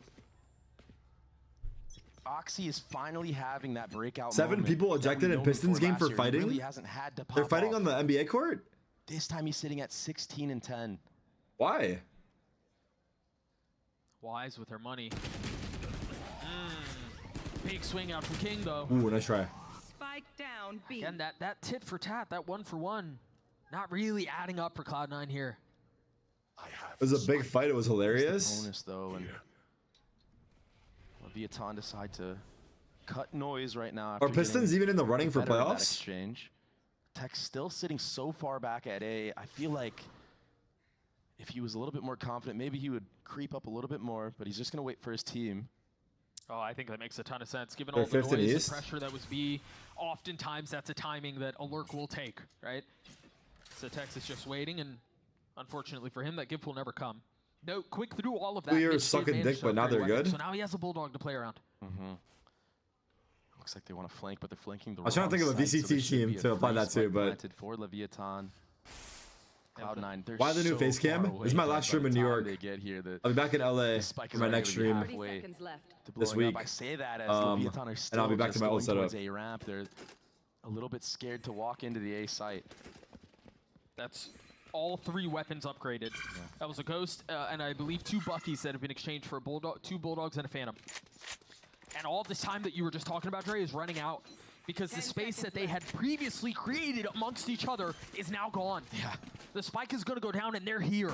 Oxy is finally having that breakout 7 moment people that we ejected in know Pistons before game last for year. He fighting? really hasn't had to They're pop fighting off. on the NBA court? This time he's sitting at 16-10. Why? Wise with her money. Big swing out from King, though. Ooh, nice try. Spike down B. And that tit for tat, that 1-for-1, not really adding up for Cloud9 here. It was a big fight. It was hilarious. Bonus though, and Leviathan decide to cut noise right now. After Are Pistons getting even in the running for better at that playoffs? exchange. Tech's still sitting so far back at A. I feel like if he was a little bit more confident, maybe he would creep up a little bit more, but he's just going to wait for his team. Oh, I think that makes a ton of sense. Given They're all the fifth in noise and East. pressure that was B, oftentimes that's a timing that a lurk will take, right? So Tex is just waiting, and unfortunately for him, that gift will never come. No, quick through all of that. We are Mitch sucking did dick, manage but to now upgrade they're weapons, good. So now he has a Bulldog to play around. Looks like they want to flank, but they're flanking the I was trying to think of a wrong side, so there VCT should team be a to apply free that to, spike but- planted for Leviathan. Cloud9, they're Why the new so face cam? far This is my away last that stream by in the New time York. They get here, the I'll be back in LA the spike for is my already next gonna be stream. 30 halfway seconds left. to This blowing up. week. I say that as And Leviathan are I'll still be back to just my old going setup. towards A ramp. They're a little bit scared to walk into the A site. That's all 3 weapons upgraded. That was a Ghost, and I believe 2 Buckies that have been exchanged for a Bulldog, 2 Bulldogs and a Phantom. And all this time that you were just talking about, Dre, is running out. Because the space that they had previously created amongst each other is now gone. Yeah. The spike is going to go down, and they're here.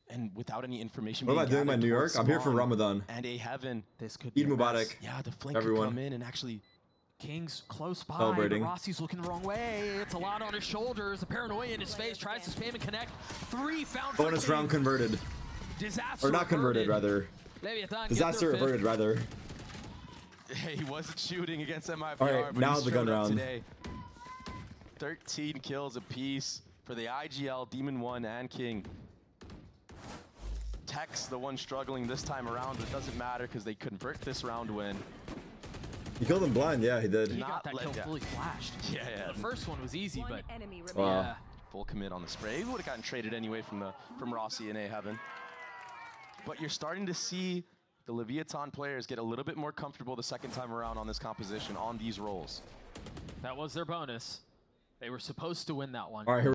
And without any information What am I being doing in gathered New York? towards I'm here for Spawn Ramadan. And a Heaven. This could be Eid a mess. Mubarak. Yeah, the flank Everyone. could come in and actually... King's close by, Celebrating. but Rossi's looking the wrong way. It's a lot on his shoulders. The paranoia in his face, tries to spam and connect. 3 found for Bonus King. round converted. Disaster Or not converted, averted. rather. Leviathan get Disaster their fifth. averted, rather. He wasn't shooting against MIBR, All right, but now he's the gun showed up round. Today. 13 kills apiece for the IGL, Demon 1, and King. Tech's the one struggling this time around, but it doesn't matter because they convert this round win. He killed him blind, yeah, he did. He Not got that let kill down. fully flashed. Yeah. The first one was easy, One but enemy remaining. Wow. yeah. Full commit on the spray. He would have gotten traded anyway from Rossi and A Heaven. But you're starting to see the Leviathan players get a little bit more comfortable the second time around on this composition, on these roles. That was their bonus. They were supposed to win that one. All right, here